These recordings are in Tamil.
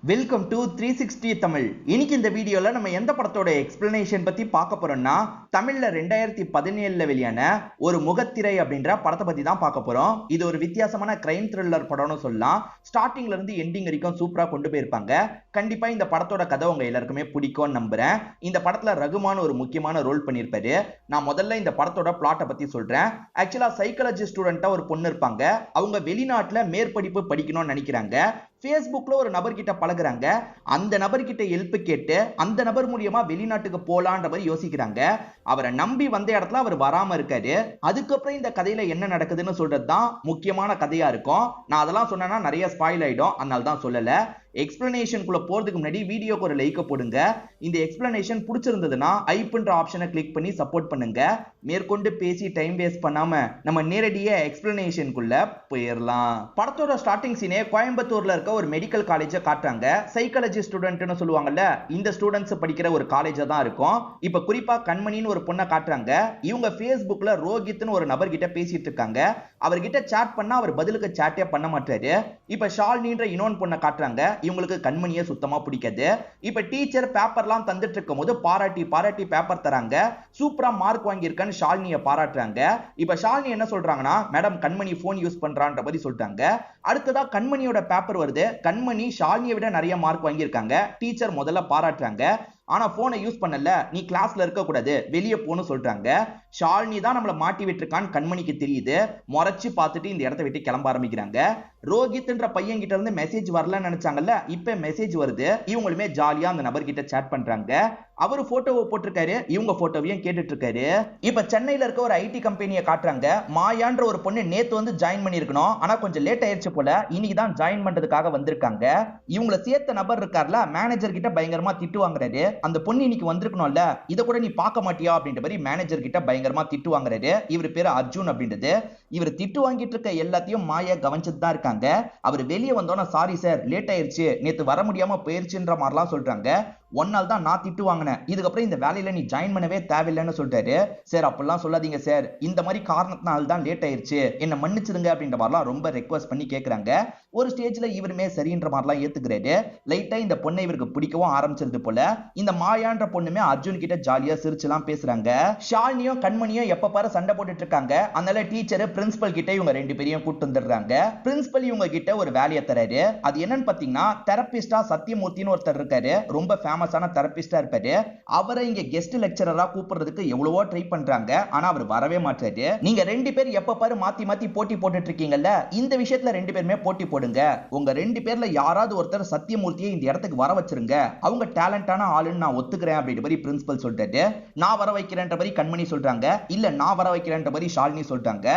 Welcome to 360 Tamil. இன்னைக்கு இந்த வீடியோல நம்ம எந்த படத்தோட எக்ஸ்பிளனேஷன் பத்தி பார்க்க போறோம்னா, தமிழ்ல 2017ல வெளியான ஒரு முகத்திரை அப்படின்ற படத்தை பத்தி தான் பார்க்க போறோம். இது ஒரு வித்தியாசமான கிரைம் த்ரில்லர் படம்னு சொல்லலாம். ஸ்டார்டிங்ல இருந்து எண்டிங் வரைக்கும் சூப்பரா கொண்டு போயிருப்பாங்க. கண்டிப்பா இந்த படத்தோட கதை உங்க எல்லாருக்குமே பிடிக்கும்னு நம்புறேன். இந்த படத்துல ரகுமான் ஒரு முக்கியமான ரோல் பண்ணிருப்பாரு. நான் முதல்ல இந்த படத்தோட பிளாட்டை பத்தி சொல்றேன். ஆக்சுவலா சைக்காலஜி ஸ்டூடெண்டா ஒரு பொண்ணு இருப்பாங்க. அவங்க வெளிநாட்டுல மேற்படிப்பு படிக்கணும்னு நினைக்கிறாங்க. Facebookல ஒரு நபர்கிட்ட பழகுறாங்க. அந்த நபர்கிட்ட ஹெல்ப் கேட்டு அந்த நபர் மூலியமா வெளிநாட்டுக்கு போலான்ற மாதிரி யோசிக்கிறாங்க. அவரை நம்பி வந்த இடத்துல அவர் வராம இருக்காரு. அதுக்கப்புறம் இந்த கதையில என்ன நடக்குதுன்னு சொல்றதுதான் முக்கியமான கதையா இருக்கும். நான் அதெல்லாம் சொன்னேன்னா நிறைய ஸ்பாயில் ஆயிடும், அதனால தான் சொல்லல. எக்ஸ்பிளனேஷனுக்குள்ள போறதுக்கு முன்னாடி வீடியோக்கு ஒரு லைக் போடுங்க. இந்த எக்ஸ்பிளனேஷன் பிடிச்சிருந்ததுன்னா ஐப்ன்ற ஆப்ஷனை கிளிக் பண்ணி சப்போர்ட் பண்ணுங்க. மேற்கொண்டு பேசி டைம் வேஸ்ட் பண்ணாம நம்ம நேரடியா எக்ஸ்பிளனேஷனுக்குள்ள போயிடலாம். படத்தோட ஸ்டார்டிங் சீனே கோயம்புத்தூர்ல இருக்க ஒரு மெடிக்கல் காலேஜை காட்டுறாங்க. சைக்காலஜி ஸ்டூடெண்ட்னு சொல்லுவாங்கல்ல, இந்த ஸ்டூடெண்ட்ஸ் படிக்கிற ஒரு காலேஜா தான் இருக்கும். இப்ப குறிப்பா கண்மணின்னு ஒரு பொண்ணை காட்டுறாங்க. இவங்க Facebookல ரோஹித்னு ஒரு நபர்கிட்ட பேசிட்டு இருக்காங்க. அவர்கிட்ட சாட் பண்ணா அவர் பதிலுக்கு சாட்டே பண்ண மாட்டாரு. இப்ப ஷாலினின்ற இன்னொரு பொண்ணை காட்டுறாங்க. இவங்களுக்கு கண்மணியை சுத்தமா பிடிக்காது. இப்ப டீச்சர் பேப்பர்லாம் தந்துட்டு இருக்கும் போது பாராட்டி பேப்பர் தராங்க. சூப்பரா மார்க் வாங்கியிருக்கான்னு ஷாலினியை பாராட்டுறாங்க. இப்ப ஷாலினி என்ன சொல்றாங்கன்னா, மேடம் கண்மணி போன் யூஸ் பண்றான்ற மாதிரி சொல்லிட்டாங்க. அடுத்ததா கண்மணியோட பேப்பர் வருது. கண்மணி ஷாலினியை விட நிறைய மார்க் வாங்கியிருக்காங்க. டீச்சர் முதல்ல பாராட்டுறாங்க. ஆனா போனை யூஸ் பண்ணல, நீ கிளாஸ்ல இருக்க கூடாது, வெளியே போன்னு சொல்றாங்க. ஷாலினி தான் நம்மள மாட்டி விட்டுருக்கான்னு கண்மணிக்கு தெரியுது. முறைச்சு பார்த்துட்டு இந்த இடத்தை விட்டு கிளம்ப ஆரம்பிக்கிறாங்க. ரோஹித்ன்ற பையன் கிட்ட இருந்து மெசேஜ் வரலன்னு நினைச்சாங்கல்ல, இப்ப மெசேஜ் வருது. இவங்களுமே ஜாலியா அந்த நபர்கிட்ட சாட் பண்றாங்க. அவரு போட்டோவை போட்டிருக்காரு, இவங்க போட்டோவையும் கேட்டுட்டு இருக்காரு. இப்ப சென்னையில இருக்க ஒரு ஐடி கம்பெனியை காட்டுறாங்க. மாயான்ற ஒரு பொண்ணு நேத்து வந்து ஜாயின் பண்ணிருக்கணும், ஆனா கொஞ்சம் லேட் ஆயிருச்சு போல. இன்னைக்கு தான் ஜாயின் பண்றதுக்காக வந்திருக்காங்க. இவங்கள சேர்த்த நபர் இருக்கார்ல, மேனேஜர் கிட்ட பயங்கரமா திட்டு வாங்குறாரு. அந்த பொண்ணு இன்னைக்கு வந்திருக்கணும்ல, இத கூட நீ பார்க்க மாட்டியா அப்படின்ற மாதிரி மேனேஜர் கிட்ட பயங்கரமா திட்டு வாங்குறாரு. இவர் பேரு அர்ஜுன் அப்படின்றது. இவர் திட்டு வாங்கிட்டு இருக்க எல்லாத்தையும் மாயா கவனிச்சுட்டு தான் இருக்காங்க. அவர் வெளியே வந்தோன்னா, சாரி சார் லேட் ஆயிருச்சு, நேத்து வர முடியாம போயிருச்சுன்ற மாதிரிலாம் சொல்றாங்க. ஒன்னால் தான் நான் திட்டு வாங்கினேன், இதுக்கப்புறம் இந்த வேலையில நீ ஜாயின் பண்ணவே தேவையில்லைன்னு சொல்றாரு. சார் அப்படிலாம் சொல்லாதீங்க சார், இந்த மாதிரி காரணத்தினால தான் லேட் ஆயிருச்சு, என்ன மன்னிச்சிருங்க அப்படின்ற மாதிரிலாம் ரொம்ப ரெக்வஸ்ட் பண்ணி கேட்கறாங்க. ஒரு ஸ்டேஜ்ல இவருமே சரின்ற மாதிரிலாம் ஏத்துக்கிறாரு. லைட்டா இந்த பொண்ணை இவருக்கு பிடிக்கவும் ஆரம்பிச்சிருது போல. இந்த மாயான்ற பொண்ணுமே அர்ஜுன் கிட்ட ஜாலியா சிரிச்சுலாம் பேசுறாங்க. ஷாலினியும் கண்மணியும் எப்ப பாரு சண்டை போட்டுட்டு இருக்காங்க. அதனால டீச்சர் பிரின்சிபல் கிட்ட இவங்க ரெண்டு பேரையும் கூட்டு வந்துடுறாங்க. பிரின்சிபல் இவங்க கிட்ட ஒரு வேலையை தராரு. அது என்னன்னு பாத்தீங்கன்னா, தெரபிஸ்டா சத்தியமூர்த்தின்னு ஒருத்தர் இருக்காரு. ரொம்ப ஃபேமஸான தெரபிஸ்டா இருப்பாரு. அவரை இங்க கெஸ்ட் லெக்சரரா கூப்பிடுறதுக்கு எவ்வளவோ ட்ரை பண்றாங்க, ஆனா அவர் வரவே மாட்டாரு. நீங்க ரெண்டு பேர் எப்ப பாரு மாத்தி மாத்தி போட்டி போட்டுட்டு இருக்கீங்கல்ல, இந்த விஷயத்துல ரெண்டு பேருமே போட்டி போடுங்க. உங்க ரெண்டு பேர்ல யாராவது ஒருத்தர் சத்தியமூர்த்தியை இந்த இடத்துக்கு வர வச்சிருங்க. அவங்க டேலண்டான ஆளுன்னு நான் ஒத்துக்கிறேன் அப்படின்ற மாதிரி பிரின்சிபல் சொல்லிட்டாரு. நான் வர வைக்கிறேன்ற மாதிரி கண்மணி சொல்றாங்க. இல்ல நான் வர வைக்கிறேன்ற மாதிரி ஷாலினி சொல்றாங்க.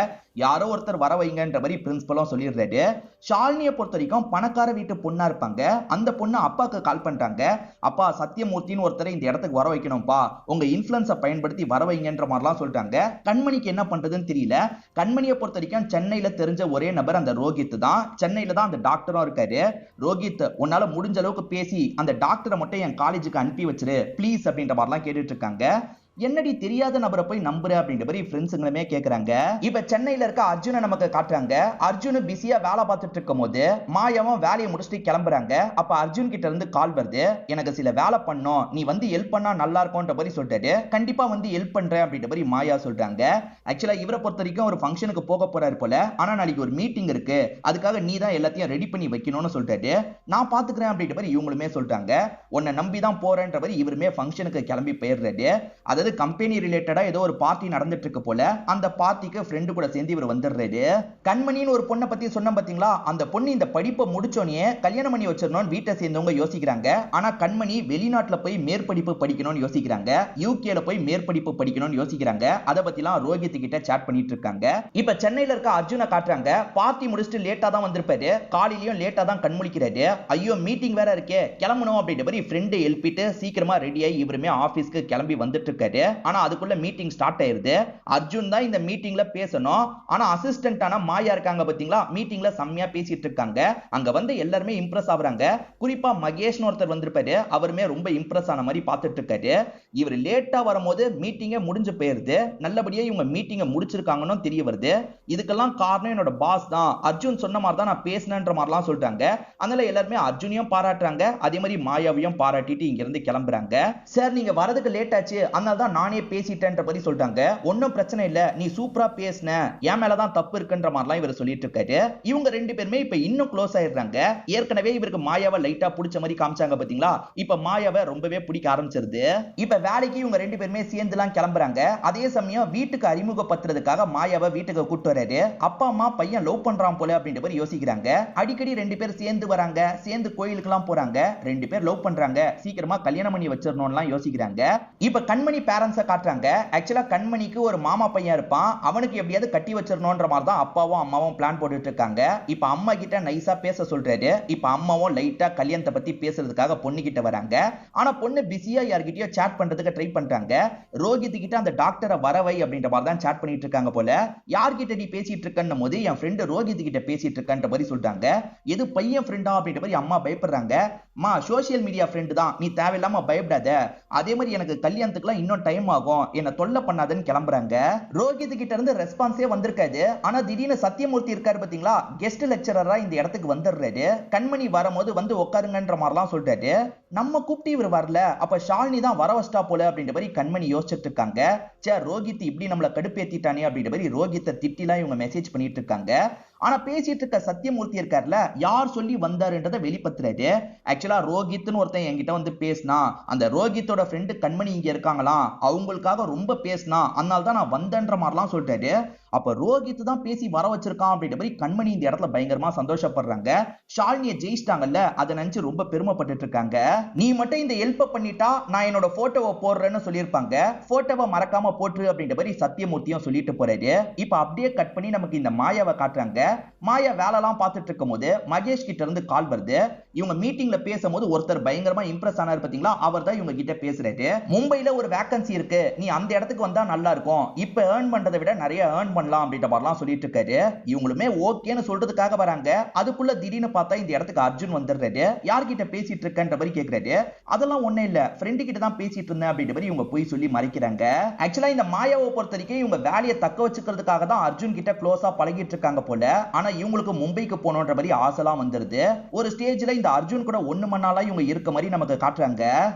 யாரோ ஒருத்தர் வர வைங்கன்ற மாதிரி பிரின்சிபலும் சொல்லிடுறாரு. ஷாலினியை பொறுத்த வரைக்கும் பணக்கார வீட்டு பொண்ணா இருப்பாங்க. அந்த பொண்ணு அப்பாக்கு கால் பண்றாங்க. அப்பா சத்தியமூர்த்தின்னு ஒருத்தரை இந்த இடத்துக்கு வர வைக்கணும்பா, உங்க இன்ஃபுளுன்ஸை பயன்படுத்தி வர வைங்கன்ற மாதிரிலாம் சொல்றாங்க. கண்மணிக்கு என்ன பண்றதுன்னு தெரியல. கண்மணியை பொறுத்த வரைக்கும் சென்னையில தெரிஞ்ச ஒரே நபர் அந்த ரோஹித் தான். சென்னையில தான் அந்த டாக்டரும் இருக்காரு. ரோஹித், உன்னால முடிஞ்ச அளவுக்கு பேசி அந்த டாக்டரை மட்டும் என் காலேஜுக்கு அனுப்பி வச்சிரு ப்ளீஸ் அப்படின்ற மாதிரிலாம் கேட்டுட்டு இருக்காங்க. என்னடி தெரியாத நபரை போய் நம்புற அப்படின்ற மாதிரி ஃப்ரெண்ட்ஸுங்களுமே கேக்குறாங்க. இப்ப சென்னையில இருக்க அர்ஜுனை நமக்கு காட்டுறாங்க. அர்ஜுன் பிஸியா வேலை பார்த்துட்டு இருக்கும் போது மாயாவும் வேலையை முடிச்சுட்டு கிளம்புறாங்க. அப்ப அர்ஜுன் கிட்ட இருந்து கால் வருது. எனக்கு சில வேலை பண்ணும், நீ வந்து ஹெல்ப் பண்ணா நல்லா இருக்கும்ன்ற மாதிரி சொல்லிட்டாரு. கண்டிப்பா வந்து ஹெல்ப் பண்றேன் அப்படின்ற மாதிரி மாயா சொல்றாங்க. ஆக்சுவலா இவரை பொறுத்த வரைக்கும் ஒரு ஃபங்க்ஷனுக்கு போக போறாரு போல. ஆனா நாளைக்கு ஒரு மீட்டிங் இருக்கு, அதுக்காக நீ தான் எல்லாத்தையும் ரெடி பண்ணி வைக்கணும்னு சொல்லிட்டாரு. நான் பாத்துக்கிறேன் அப்படின்ற மாதிரி இவங்களுமே சொல்றாங்க. உன்னை நம்பி தான் போறேன்ற மாதிரி இவருமே ஃபங்க்ஷனுக்கு கிளம்பி போயிடுறாரு. அதாவது கம்பெனி ரிலேட்டடா ஏதோ ஒரு பார்ட்டி நடந்துட்டு இருக்கு போல. அந்த பார்ட்டிக்கு ஃப்ரெண்டு கூட சேர்ந்து இவர் வந்துடுறாரு. கண்மணின்னு ஒரு பொண்ணை பத்தி சொன்ன பாத்தீங்களா, அந்த பொண்ணு இந்த படிப்பை முடிச்சோனே கல்யாணம் பண்ணி வச்சிடணும்னு வீட்டை சேர்ந்தவங்க யோசிக்கிறாங்க. ஆனா கண்மணி வெளிநாட்டுல போய் மேற்படிப்பு படிக்கணும்னு யோசிக்கிறாங்க. யூகேல போய் மேற்படிப்பு படிக்கணும்னு யோசிக்கிறாங்க. அதை பத்திலாம் ரோஹித் கிட்ட சாட் பண்ணிட்டு இருக்காங்க. இப்ப சென்னையில இருக்க அர்ஜுனை காட்டுறாங்க. பார்ட்டி முடிச்சுட்டு லேட்டா தான் வந்திருப்பாரு. காலையிலயும் லேட்டா தான் கண்முழிக்கிறாரு. ஐயோ மீட்டிங் வேற இருக்கே, கிளம்பணும் அப்படின்ற மாதிரி ஃப்ரெண்டு எழுப்பிட்டு சீக்கிரமா ரெடி ஆகி இவருமே ஆபீஸ்க்கு கிளம்பி வந்துட்டு இருக்காரு. இருக்காரு. ஆனா அதுக்குள்ள மீட்டிங் ஸ்டார்ட் ஆயிருது. அர்ஜுன் தான் இந்த மீட்டிங்ல பேசணும். ஆனா அசிஸ்டன்டான மாயா இருக்காங்க பாத்தீங்களா, மீட்டிங்ல செம்மையா பேசிட்டு இருக்காங்க. அங்க வந்து எல்லாருமே இம்ப்ரெஸ் ஆகுறாங்க. குறிப்பா மகேஷ்னு ஒருத்தர் வந்திருப்பாரு. அவருமே ரொம்ப இம்ப்ரெஸ் ஆன மாதிரி பார்த்துட்டு இருக்காரு. இவர் லேட்டா வரும்போது மீட்டிங்கே முடிஞ்சு போயிருது. நல்லபடியா இவங்க மீட்டிங்கை முடிச்சிருக்காங்கன்னு தெரிய வருது. இதுக்கெல்லாம் காரணம் என்னோட பாஸ் தான், அர்ஜுன் சொன்ன மாதிரி தான் நான் பேசினேன்ற மாதிரிலாம் சொல்றாங்க. அதனால எல்லாருமே அர்ஜுனையும் பாராட்டுறாங்க, அதே மாதிரி மாயாவையும் பாராட்டிட்டு இங்க இருந்து கிளம்புறாங்க. சார் நீங்க வரதுக்கு லேட் ஆச்சு, அதனால தான் நானே பேசிட்டேன்ற மாதிரி சொல்றாங்க. ஒன்னும் பிரச்சனை இல்ல, நீ சூப்பரா பேசின, என் மேலதான் தப்பு இருக்குன்ற மாதிரிலாம் இவர் சொல்லிட்டு இருக்காரு. இவங்க ரெண்டு பேருமே இப்ப இன்னும் க்ளோஸ் ஆயிடுறாங்க. ஏற்கனவே இவருக்கு மாயாவை லைட்டா பிடிச்ச மாதிரி காமிச்சாங்க பாத்தீங்களா, இப்ப மாயாவை ரொம்பவே பிடிக்க ஆரம்பிச்சிருது. இப்ப வேலைக்கு இவங்க ரெண்டு பேருமே சேர்ந்துலாம் கிளம்புறாங்க. அதே சமயம் வீட்டுக்கு அறிமுகப்படுத்துறதுக்காக மாயாவை வீட்டுக்கு கூட்டு வராரு. அப்பா அம்மா பையன் லவ் பண்றான் போல அப்படின்ற மாதிரி யோசிக்கிறாங்க. அடிக்கடி ரெண்டு பேர் சேர்ந்து வராங்க, சேர்ந்து கோயிலுக்கு எல்லாம் போறாங்க. ரெண்டு பேர் லவ் பண்றாங்க, சீக்கிரமா கல்யாணம் பண்ணி வச்சிரணும்னு யோசிக்கிறாங்க. இப்ப கண்மணி பேரண்ட்ஸ காட்டுறாங்க. ஆக்சுவலா கண்மணிக்கு ஒரு மாமா பையன் இருப்பான், அவனுக்கு எப்படியாவது கட்டி வச்சிரணும்ன்ற மாதிரி தான் அப்பாவும் அம்மாவும் பிளான் போட்டுட்டு இருக்காங்க. இப்ப அம்மா கிட்ட நைஸா பேச சொல்றாரு. இப்ப அம்மாவும் லைட்டா கல்யாணத்தை பத்தி பேசுறதுக்காக பொண்ணு கிட்ட வராங்க. ஆனா பொண்ணு பிஸியா யார்கிட்டயோ சாட் பண்றதுக்கு ட்ரை பண்றாங்க. ரோஹித் கிட்ட அந்த டாக்டரை வரவை அப்படின்ற மாதிரி தான் சாட் பண்ணிட்டு இருக்காங்க போல. யார்கிட்ட நீ பேசிட்டு இருக்கன்னு போது என் ஃப்ரெண்ட் ரோஹித் கிட்ட பேசிட்டு இருக்கன்ற மாதிரி சொல்றாங்க. எது பையன் ஃப்ரெண்டா அப்படின்ற மாதிரி அம்மா பயப்படுறாங்க. மா சோசியல் மீடியா ஃப்ரெண்ட் தான், நீ தேவையில்லாம பயப்படாத, அதே மாதிரி எனக்கு கல்யாணத்துக்குலாம் இன்னும் டைம் ஆகும், என்ன தொல்லை பண்ணாதன்னு கிளம்புறாங்க. ரோஹித் கிட்ட இருந்து ரெஸ்பான்ஸே வந்திருக்காது. ஆனா திடீர்னு சத்தியமூர்த்தி இருக்காரு பாத்தீங்களா, கெஸ்ட் லெக்சரரா இந்த இடத்துக்கு வந்துடுறாரு. கண்மணி வரும்போது வந்து உட்காருங்கன்ற மாதிரிலாம் சொல்றாரு. நம்ம கூப்பிட்டு இவர் வரல, அப்ப ஷாலினி தான் வர வச்சிட்டா போல அப்படின்ற மாதிரி கண்மணி யோசிச்சுட்டு இருக்காங்க. சே ரோஹித் இப்படி நம்மள கடுப்பேத்திட்டானே அப்படின்ற மாதிரி ரோஹித்தை திட்டிலாம் இவங்க மெசேஜ் பண்ணிட்டு இருக்காங்க. ஆனா பேசிட்டு இருக்க சத்தியமூர்த்தி இருக்காருல, யார் சொல்லி வந்தாருன்றதை வெளிப்படுத்துறாரு. ஆக்சுவலா ரோஹித்னு ஒருத்தன் என்கிட்ட வந்து பேசினா, அந்த ரோஹித்தோட ஃப்ரெண்டு கண்மணி இங்க இருக்காங்களாம், அவங்களுக்காக ரொம்ப பேசினா, அதனால தான் நான் வந்தேன்ற மாதிரிலாம் சொல்றாரு. அப்ப ரோஹித் தான் பேசி வர வச்சிருக்கான் அப்படின்ற மாதிரி கண்மணி இந்த இடத்துல பயங்கரமா சந்தோஷப்படுறாங்க. ஷாலினியை ஜெயிச்சிட்டாங்கல்ல, அதை நினைச்சு ரொம்ப பெருமைப்பட்டு இருக்காங்க. நீ மட்டும் இந்த ஹெல்ப் பண்ணிட்டா நான் என்னோட போட்டோவை போடுறேன்னு சொல்லியிருப்பாங்க. போட்டோவை மறக்காம போட்டு அப்படின்ற மாதிரி சத்தியமூர்த்தியும் சொல்லிட்டு போறாரு. இப்ப அப்படியே கட் பண்ணி நமக்கு இந்த மாயாவை காட்டுறாங்க. மாயா வேலைலாம் பார்த்துட்டு இருக்கும் போது மகேஷ் கிட்ட இருந்து கால் வருது. இவங்க மீட்டிங்ல பேசும்போது ஒருத்தர் பயங்கரமா இம்ப்ரெஸ் ஆனார் பாத்தீங்களா, அவர் தான் இவங்க கிட்ட பேசுறாரு. மும்பைல ஒரு வேகன்சி இருக்கு, நீ அந்த இடத்துக்கு வந்தா நல்லா இருக்கும், இப்ப ஏர்ன் பண்றதை விட நிறைய ஏர்ன் பண்ணலாம் அப்படின்ற மாதிரிலாம் சொல்லிட்டு இருக்காரு. இவங்களுமே ஓகேன்னு சொல்றதுக்காக வராங்க. அதுக்குள்ள திடீர்னு பார்த்தா இந்த இடத்துக்கு அர்ஜுன் வந்துடுறாரு. யார்கிட்ட பேசிட்டு இருக்கன்ற மாதிரி கேக்குறாரு. அதெல்லாம் ஒண்ணே இல்ல, ஃப்ரெண்டு கிட்ட தான் பேசிட்டு இருந்தேன் அப்படின்ற மாதிரி இவங்க போய் சொல்லி மறைக்கிறாங்க. ஆக்சுவலா இந்த மாயாவை பொறுத்த வரைக்கும் இவங்க வேலையை தக்க வச்சுக்கிறதுக்காக தான் அர்ஜுன் கிட்ட க்ளோஸா பழகிட்டு இருக்காங்க போல. ஆனா இவங்களுக்கு மும்பைக்கு போகணுன்ற மாதிரி ஆசைலாம் வந்துருது. ஒரு ஸ்டேஜ்ல இந்த அர்ஜுன் கூட 1 மணி நாளா இவங்க இருக்க மாதிரி நமக்கு காட்டுறாங்க.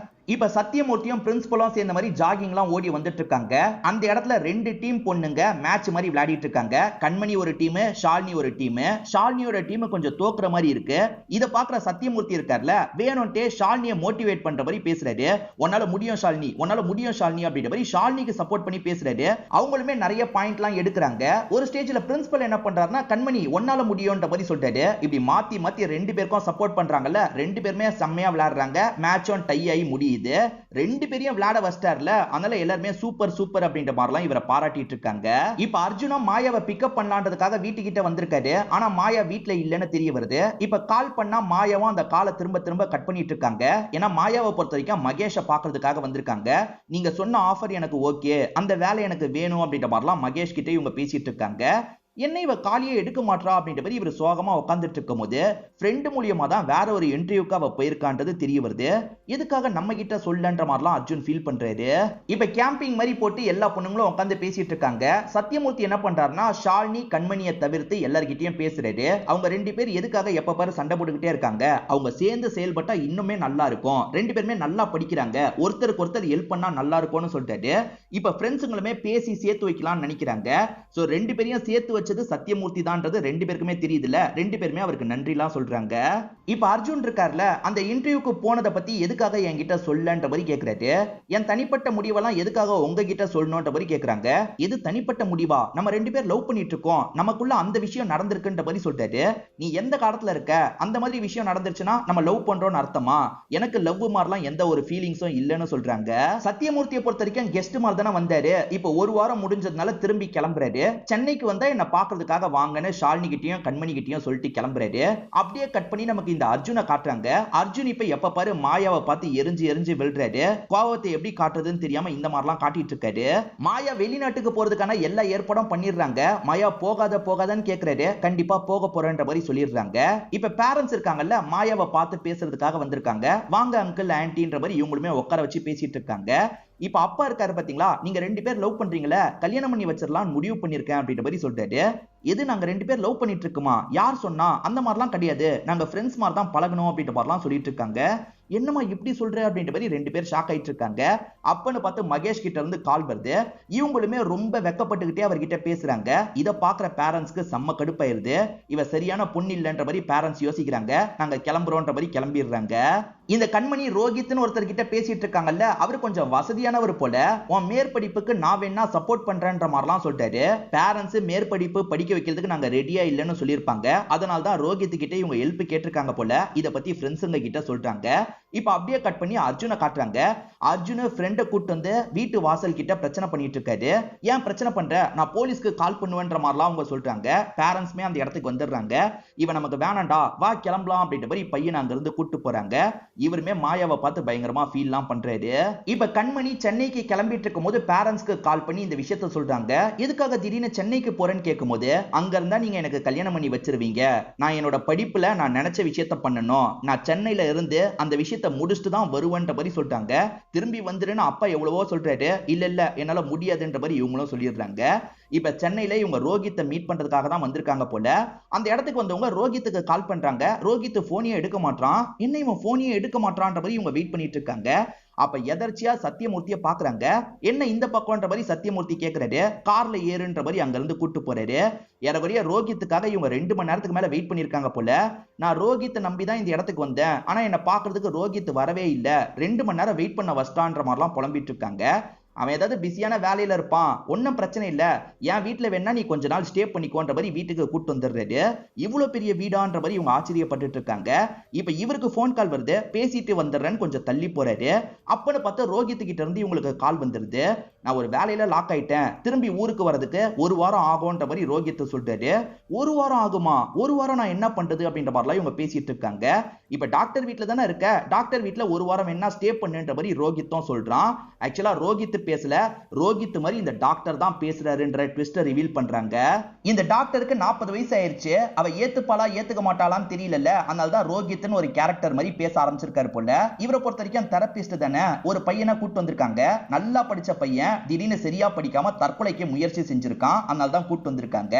இப்ப சத்தியமூர்த்தியும் பிரின்சிபலும் சேர்ந்த மாதிரி ஜாகிங்லாம் ஓடி வந்துட்டு இருக்காங்க. அந்த இடத்துல 2 டீம் பொண்ணுங்க மேட்ச் மாதிரி விளையாடிட்டு இருக்காங்க. கண்மணி ஒரு டீம், ஷாலினி ஒரு டீம். ஷாலினியோட டீம் கொஞ்சம் தோக்குற மாதிரி இருக்கு. இத பாக்குற சத்தியமூர்த்தி இருக்கார்ல, வேணும்ட்டே ஷாலினியை மோட்டிவேட் பண்ற மாதிரி பேசுறாரு. உன்னால முடியும் ஷாலினி, உன்னால முடியும் ஷாலினி அப்படின்ற மாதிரி ஷாலினிக்கு சப்போர்ட் பண்ணி பேசுறாரு. அவங்களுமே நிறைய பாயிண்ட்லாம் எடுக்கிறாங்க. ஒரு ஸ்டேஜ்ல பிரின்சிபல் என்ன பண்றாருன்னா, கண்மணி உன்னால முடியும்ன்ற மாதிரி சொல்றாரு. இப்படி மாத்தி மாத்தி 2 பேருக்கும் சப்போர்ட் பண்றாங்கல்ல, 2 பேருமே செம்மையா விளையாடுறாங்க. மேட்சும் டை ஆகி முடியுது. 2 பேரையும் விளையாட வச்சிட்டார்ல, அதனால எல்லாருமே சூப்பர் சூப்பர் அப்படின்ற மாதிரிலாம் இவரை பாராட்டிட்டு இருக்காங்க. இப்ப அர்ஜுனும் மாயாவை பிக்கப் பண்ணலான்றதுக்காக வீட்டுக்கிட்ட வந்திருக்காரு. ஆனா மாயா வீட்ல இல்லன்னு தெரிய வருது. இப்ப கால் பண்ணா மாயாவும் அந்த காலை திரும்ப திரும்ப கட் பண்ணிட்டு இருக்காங்க. ஏன்னா மாயாவை பொறுத்த வரைக்கும் மகேஷை பாக்குறதுக்காக வந்திருக்காங்க. நீங்க சொன்ன ஆஃபர் எனக்கு ஓகே, அந்த வேலை எனக்கு வேணும் அப்படின்ற மாதிரிலாம் மகேஷ் கிட்ட இவங்க பேசிட்டு இருக்காங்க. என்ன இவ காலியே எடுக்க மாட்டா அப்படின்ற மாதிரி இவர் சோகமா உட்காந்துட்டு இருக்கும் போது ஃப்ரெண்டு மூலியமா தான் வேற ஒரு இன்டர்வியூக்கு அவ போயிருக்கான்றது தெரிய வருது. எதுக்காக நம்ம கிட்ட சொல்லன்ற மாதிரிலாம் அர்ஜுன் ஃபீல் பண்றாரு. இப்ப கேம்பிங் மாதிரி போட்டு எல்லா பொண்ணுங்களும் உட்காந்து பேசிட்டு இருக்காங்க. சத்தியமூர்த்தி என்ன பண்றாருன்னா, ஷாலினி கண்மணியை தவிர்த்து எல்லார்கிட்டயும் பேசுறாரு. அவங்க 2 பேர் எதுக்காக எப்ப பாரு சண்டை போட்டுக்கிட்டே இருக்காங்க, அவங்க சேர்ந்து செயல்பட்டா இன்னுமே நல்லா இருக்கும், 2 பேருமே நல்லா படிக்கிறாங்க, ஒருத்தருக்கு ஒருத்தர் ஹெல்ப் பண்ணா நல்லா இருக்கும்னு சொல்லிட்டாரு. இப்ப ஃப்ரெண்ட்ஸுங்களுமே பேசி சேர்த்து வைக்கலாம்னு நினைக்கிறாங்க. சோ 2 பேரையும் சேர்த்து வச்சது சத்தியமூர்த்தி தான்ன்றது 2 பேருக்குமே தெரியுதுல, 2 பேருமே அவருக்கு நன்றிலாம் சொல்றாங்க. இப்ப அர்ஜுன் இருக்கார்ல, அந்த இன்டர்வியூக்கு போனதை பத்தி எதுக்காக என்கிட்ட சொல்லன்ற மாதிரி கேக்குறாரு. என் தனிப்பட்ட முடிவெல்லாம் எதுக்காக உங்ககிட்ட சொல்லணும்ன்ற மாதிரி கேக்குறாங்க. எது தனிப்பட்ட முடிவா, நம்ம 2 பேர் லவ் பண்ணிட்டு இருக்கோம், நமக்குள்ள அந்த விஷயம் நடந்திருக்குன்ற மாதிரி சொல்றாரு. நீ எந்த காலத்துல இருக்க, அந்த மாதிரி விஷயம் நடந்துருச்சுன்னா நம்ம லவ் பண்றோம்னு அர்த்தமா, எனக்கு லவ் மாதிரிலாம் எந்த ஒரு ஃபீலிங்ஸும் இல்லைன்னு சொல்றாங்க. சத்தியமூர்த்தியை பொறுத்த வரைக்கும் கெஸ்ட் மாதிரி தானே வந்தாரு. இப்ப 1 வாரம் முடிஞ்சதுனால திரும்பி கிளம்புறாரு. சென்னைக்கு வந்தா என்ன பாக்குறதுக்காக வாங்கன்னு ஷாலினி கிட்டயும் கண்மணி கிட்டயும் சொல்லிட்டு கிளம்புறாரு. அப்படியே கட் பண்ணி நமக்கு இந்த அர்ஜுனை காட்டுறாங்க. அர்ஜுன் இப்ப எப்ப பாரு மாயாவை பார்த்து எரிஞ்சு எரிஞ்சு விழுறாரு. கோவத்தை எப்படி காட்டுறதுன்னு தெரியாம இந்த மாதிரிலாம் காட்டிட்டு இருக்காரு. மாயா வெளிநாட்டுக்கு போறதுக்கான எல்லா ஏற்பாடும் பண்ணிடுறாங்க. மாயா போகாதன்னு கேக்குறாரு. கண்டிப்பா போக போறேன்ற மாதிரி சொல்லிடுறாங்க. இப்ப பேரண்ட்ஸ் இருக்காங்கல்ல, மாயாவை பார்த்து பேசுறதுக்காக வந்திருக்காங்க. வாங்க அங்கிள் ஆன்டின்ற மாதிரி இவங்களுமே உட்கார வச்சு பேசிட்டு இருக்காங்க. இப்ப அப்பா இருக்காரு பாத்தீங்களா, நீங்க 2 பேர் லவ் பண்றீங்களா, கல்யாணம் பண்ணி வச்சிடலாம் முடிவு பண்ணிருக்கேன் அப்படின்ற மாதிரி சொல்றாரு. எது நாங்க 2 பேர் லவ் பண்ணிட்டு இருக்குமா, யார் சொன்னா, அந்த மாதிரிலாம் கிடையாது, நாங்க ஃப்ரெண்ட்ஸ் மாதிரி தான் பழகணும் அப்படின்ற மாதிரிலாம் சொல்லிட்டு இருக்காங்க. என்னமா இப்படி சொல்ற அப்படின்ற மாதிரி 2 பேர் ஷாக் ஆயிட்டு இருக்காங்க. அப்பன்னு பார்த்து மகேஷ் கிட்ட இருந்து கால் வருது. இவங்களுமே ரொம்ப வெக்கப்பட்டுக்கிட்டே அவர்கிட்ட பேசுறாங்க. இத பாக்குற பேரண்ட்ஸ்க்கு செம்ம கடுப்பாயிருது. இவ சரியான பொண்ணு இல்லன்ற மாதிரி பேரண்ட்ஸ் யோசிக்கிறாங்க. நாங்க கிளம்புறோம்ன்ற மாதிரி கிளம்பிடுறாங்க. இந்த கண்மணி ரோஹித்னு ஒருத்தர் கிட்ட பேசிட்டு இருக்காங்கல்ல, அவரு கொஞ்சம் வசதியானவர் போல. உன் மேற்படிப்புக்கு நான் வேணா சப்போர்ட் பண்றேன்ற மாதிரிலாம் சொல்லிட்டாரு. பேரண்ட்ஸ் மேற்படிப்பு படிக்க வைக்கிறதுக்கு நாங்க ரெடியா இல்லைன்னு சொல்லியிருப்பாங்க. அதனால தான் ரோஹித் கிட்ட இவங்க ஹெல்ப் கேட்டிருக்காங்க போல. இத பத்தி ஃப்ரெண்ட்ஸுங்க கிட்ட சொல்றாங்க. இப்ப அப்படியே கட் பண்ணி அர்ஜுனை காட்டுறாங்க. அர்ஜுன் ஃப்ரெண்டை கூட்டு வந்து வீட்டு வாசல் கிட்ட பிரச்சனை பண்ணிட்டு இருக்காரு. ஏன் பிரச்சனை பண்ற, நான் போலீஸ்க்கு கால் பண்ணுவேன்ற மாதிரிலாம் அவங்க சொல்றாங்க. பேரண்ட்ஸ்மே அந்த இடத்துக்கு வந்துடுறாங்க. இவன் நமக்கு வேணாண்டா, வா கிளம்பலாம் அப்படின்ற மாதிரி பையனை அங்க இருந்து கூட்டு போறாங்க. இவருமே மாயாவை பார்த்து பயங்கரமா ஃபீல்லாம் பண்றாரு. இப்ப கண்மணி சென்னைக்கு கிளம்பிட்டு இருக்கும் போது பேரண்ட்ஸ்க்கு கால் பண்ணி இந்த விஷயத்த சொல்றாங்க. எதுக்காக திடீர்னு சென்னைக்கு போறேன்னு கேட்கும்போது, அங்க இருந்தா நீங்க எனக்கு கல்யாணம் பண்ணி வச்சிருவீங்க, நான் என்னோட படிப்புல நான் நினைச்ச விஷயத்த பண்ணணும், நான் சென்னையில இருந்து அந்த விஷயத்த முடிச்சுட்டு தான் வருவேன்ற மாதிரி சொல்லிட்டாங்க. திரும்பி வந்துருன்னு அப்பா எவ்வளவோ சொல்றாரு. இல்ல என்னால முடியாதுன்ற மாதிரி இவங்களும் சொல்லிடுறாங்க. இப்ப சென்னையில இவங்க ரோஹித்தை மீட் பண்றதுக்காக தான் வந்திருக்காங்க போல. அந்த இடத்துக்கு வந்தவங்க ரோஹித்துக்கு கால் பண்றாங்க. ரோஹித் போனியே எடுக்க மாட்டான். என்ன இவன் போனியே எடுக்க மாட்டான்ற மாதிரி இவங்க வெயிட் பண்ணிட்டு இருக்காங்க. அப்ப எதர்ச்சியா சத்தியமூர்த்தியை பாக்குறாங்க. என்ன இந்த பக்கம்ன்ற மாதிரி சத்தியமூர்த்தி கேக்குறாரு. கார்ல ஏறுன்ற மாதிரி அங்க இருந்து கூட்டு போறாரு. ஏறக்குறைய ரோஹித்துக்காக இவங்க 2 மணி நேரத்துக்கு மேல வெயிட் பண்ணிருக்காங்க போல. நான் ரோஹித்தை நம்பி தான் இந்த இடத்துக்கு வந்தேன், ஆனா என்ன பாக்குறதுக்கு ரோஹித் வரவே இல்ல, 2 மணி நேரம் வெயிட் பண்ண வச்சிட்டான்ற மாதிரிலாம் புலம்பிட்டு இருக்காங்க. அவன் ஏதாவது பிஸியான வேலையில இருப்பான், ஒன்னும் பிரச்சனை இல்ல, என் வீட்டுல வேணா நீ கொஞ்ச நாள் ஸ்டே பண்ணிக்கோன்ற மாதிரி வீட்டுக்கு கூட்டு வந்துடுறாரு. இவ்வளவு பெரிய வீடான்ற மாதிரி இவங்க ஆச்சரியப்பட்டு இருக்காங்க. இப்ப இவருக்கு போன் கால் வருது. பேசிட்டு வந்துடுறேன்னு கொஞ்சம் தள்ளி போறாரு. அப்பன்னு பார்த்து ரோஹித் கிட்ட இருந்து இவங்களுக்கு கால் வந்துருது. நான் ஒரு வேலையில லாக் ஆயிட்டேன், திரும்பி ஊருக்கு வரதுக்கு 1 வாரம் ஆகும்ன்ற மாதிரி ரோஹித் சொல்றாரு. 1 வாரம் ஆகுமா, 1 வாரம் நான் என்ன பண்றது அப்படின்ற மாதிரிலாம் இவங்க பேசிட்டு இருக்காங்க. இப்ப டாக்டர் வீட்டுல தானே இருக்க, டாக்டர் வீட்டுல 1 வாரம் என்ன ஸ்டே பண்ணுன்ற மாதிரி ரோஹித்தும் சொல்றான். ஆக்சுவலா ரோஹித் பேசல, ரோஹித் மாதிரி இந்த டாக்டர் தான் பேசுறாருன்ற ட்விஸ்டை ரிவீல் பண்றாங்க. இந்த டாக்டருக்கு 40 வயசு ஆயிருச்சு. அவ ஏத்துப்பாளா ஏத்துக்க மாட்டாளான்னு தெரியல. அதனால தான் ரோஹித்னு ஒரு கேரக்டர் மாதிரி பேச ஆரம்பிச்சிருக்காரு போல. இவரை பொறுத்த வரைக்கும் தெரபிஸ்ட் தானே. ஒரு பையனை கூட்டு வந்திருக்காங்க. நல்லா படிச்ச பையன் திடீர்னு சரியா படிக்காம தற்கொலைக்கு முயற்சி செஞ்சிருக்கான். அதனால தான் கூட்டு வந்திருக்காங்க.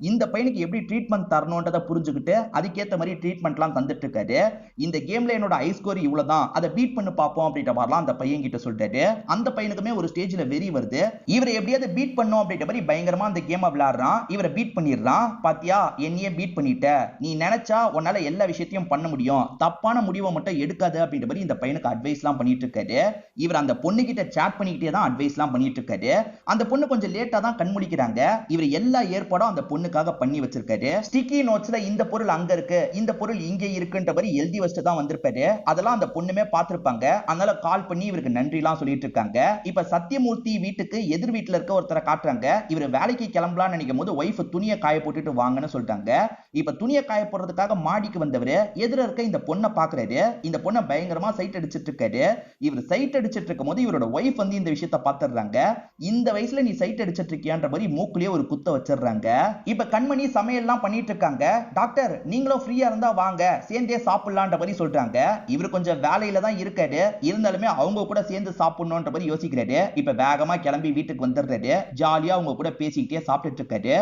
இந்த பையனுக்கு எப்படி ட்ரீட்மெண்ட் தரணும்ன்றத புரிஞ்சுக்கிட்டு அதுக்கேற்ற மாதிரி ட்ரீட்மெண்ட்லாம் தந்துட்டு இருக்காரு. இந்த கேம்ல என்னோட ஐ ஸ்கோர் இவ்வளவுதான், அதை பீட் பண்ணி பார்ப்போம் அப்படின்ற மாதிரிலாம் அந்த பையன் கிட்ட சொல்லிட்டாரு. அந்த பையனுக்குமே ஒரு ஸ்டேஜ்ல வெறி வருது. இவரை எப்படியாவது பீட் பண்ணும் அப்படின்ற மாதிரி பயங்கரமா அந்த கேமை விளையாடுறான். இவரை பீட் பண்ணிடுறான். பாத்தியா, என்னையே பீட் பண்ணிட்ட, நீ நினைச்சா உன்னால எல்லா விஷயத்தையும் பண்ண முடியும், தப்பான முடிவை மட்டும் எடுக்காது அப்படின்ற மாதிரி இந்த பையனுக்கு அட்வைஸ் எல்லாம் பண்ணிட்டு இருக்காரு. இவர் அந்த பொண்ணு கிட்ட சாட் பண்ணிக்கிட்டே தான் அட்வைஸ் எல்லாம் பண்ணிட்டு இருக்காரு. அந்த பொண்ணு கொஞ்சம் லேட்டா தான் கண்முழிக்கிறாங்க. இவர் எல்லா ஏற்பாடும் அந்த பொண்ணுக்காக பண்ணி வச்சிருக்காரு. ஸ்டிக்கி நோட்ஸ்ல இந்த பொருள் அங்க இருக்கு, இந்த பொருள் இங்கே இருக்குன்ற மாதிரி எழுதி வச்சுட்டு தான் வந்திருப்பாரு. அதெல்லாம் அந்த பொண்ணுமே பார்த்திருப்பாங்க. அதனால கால் பண்ணி இவருக்கு நன்றி எல்லாம் சொல்லிட்டு இருக்காங்க. இப்ப சத்தியமூர்த்தி வீட்டுக்கு எதிர் வீட்டுல இருக்க ஒருத்தரை காட்டுறாங்க. இவர் வேலைக்கு கிளம்பலாம்னு நினைக்கும் போது ஒய்ஃப் துணியை காய போட்டுட்டு வாங்கன்னு சொல்லிட்டாங்க. இப்ப துணியை காய போடுறதுக்காக மாடிக்கு வந்தவர் எதிர இருக்க இந்த பொண்ணை பாக்குறாரு. இந்த பொண்ணை பயங்கரமா சைட் அடிச்சிட்டு இருக்காரு. இவர் சைட் அடிச்சிட்டு இருக்கும் போது இவரோட ஒய்ஃப் வந்து இந்த விஷயத்தை பாத்துறாங்க. இந்த வயசுல நீ சைட் அடிச்சிட்டு இருக்கியான்ற மாதிரி மூக்குலயே ஒரு குத்த வச்சிடுறாங்க. இப்ப கண்மணி சமையல்லாம் பண்ணிட்டு இருக்காங்க. டாக்டர் நீங்களும் ஃப்ரீயா இருந்தா வாங்க, சேர்ந்தே சாப்பிடலாம்ன்ற மாதிரி சொல்றாங்க. இவர் கொஞ்சம் வேலையில தான் இருக்காரு, இருந்தாலுமே அவங்க கூட சேர்ந்து சாப்பிடணும்ன்ற மாதிரி யோசிக்கிறாரு. இப்ப வேகமா கிளம்பி வீட்டுக்கு வந்துடுறாரு. ஜாலியா அவங்க கூட பேசிக்கிட்டே சாப்பிட்டுட்டு இருக்காரு.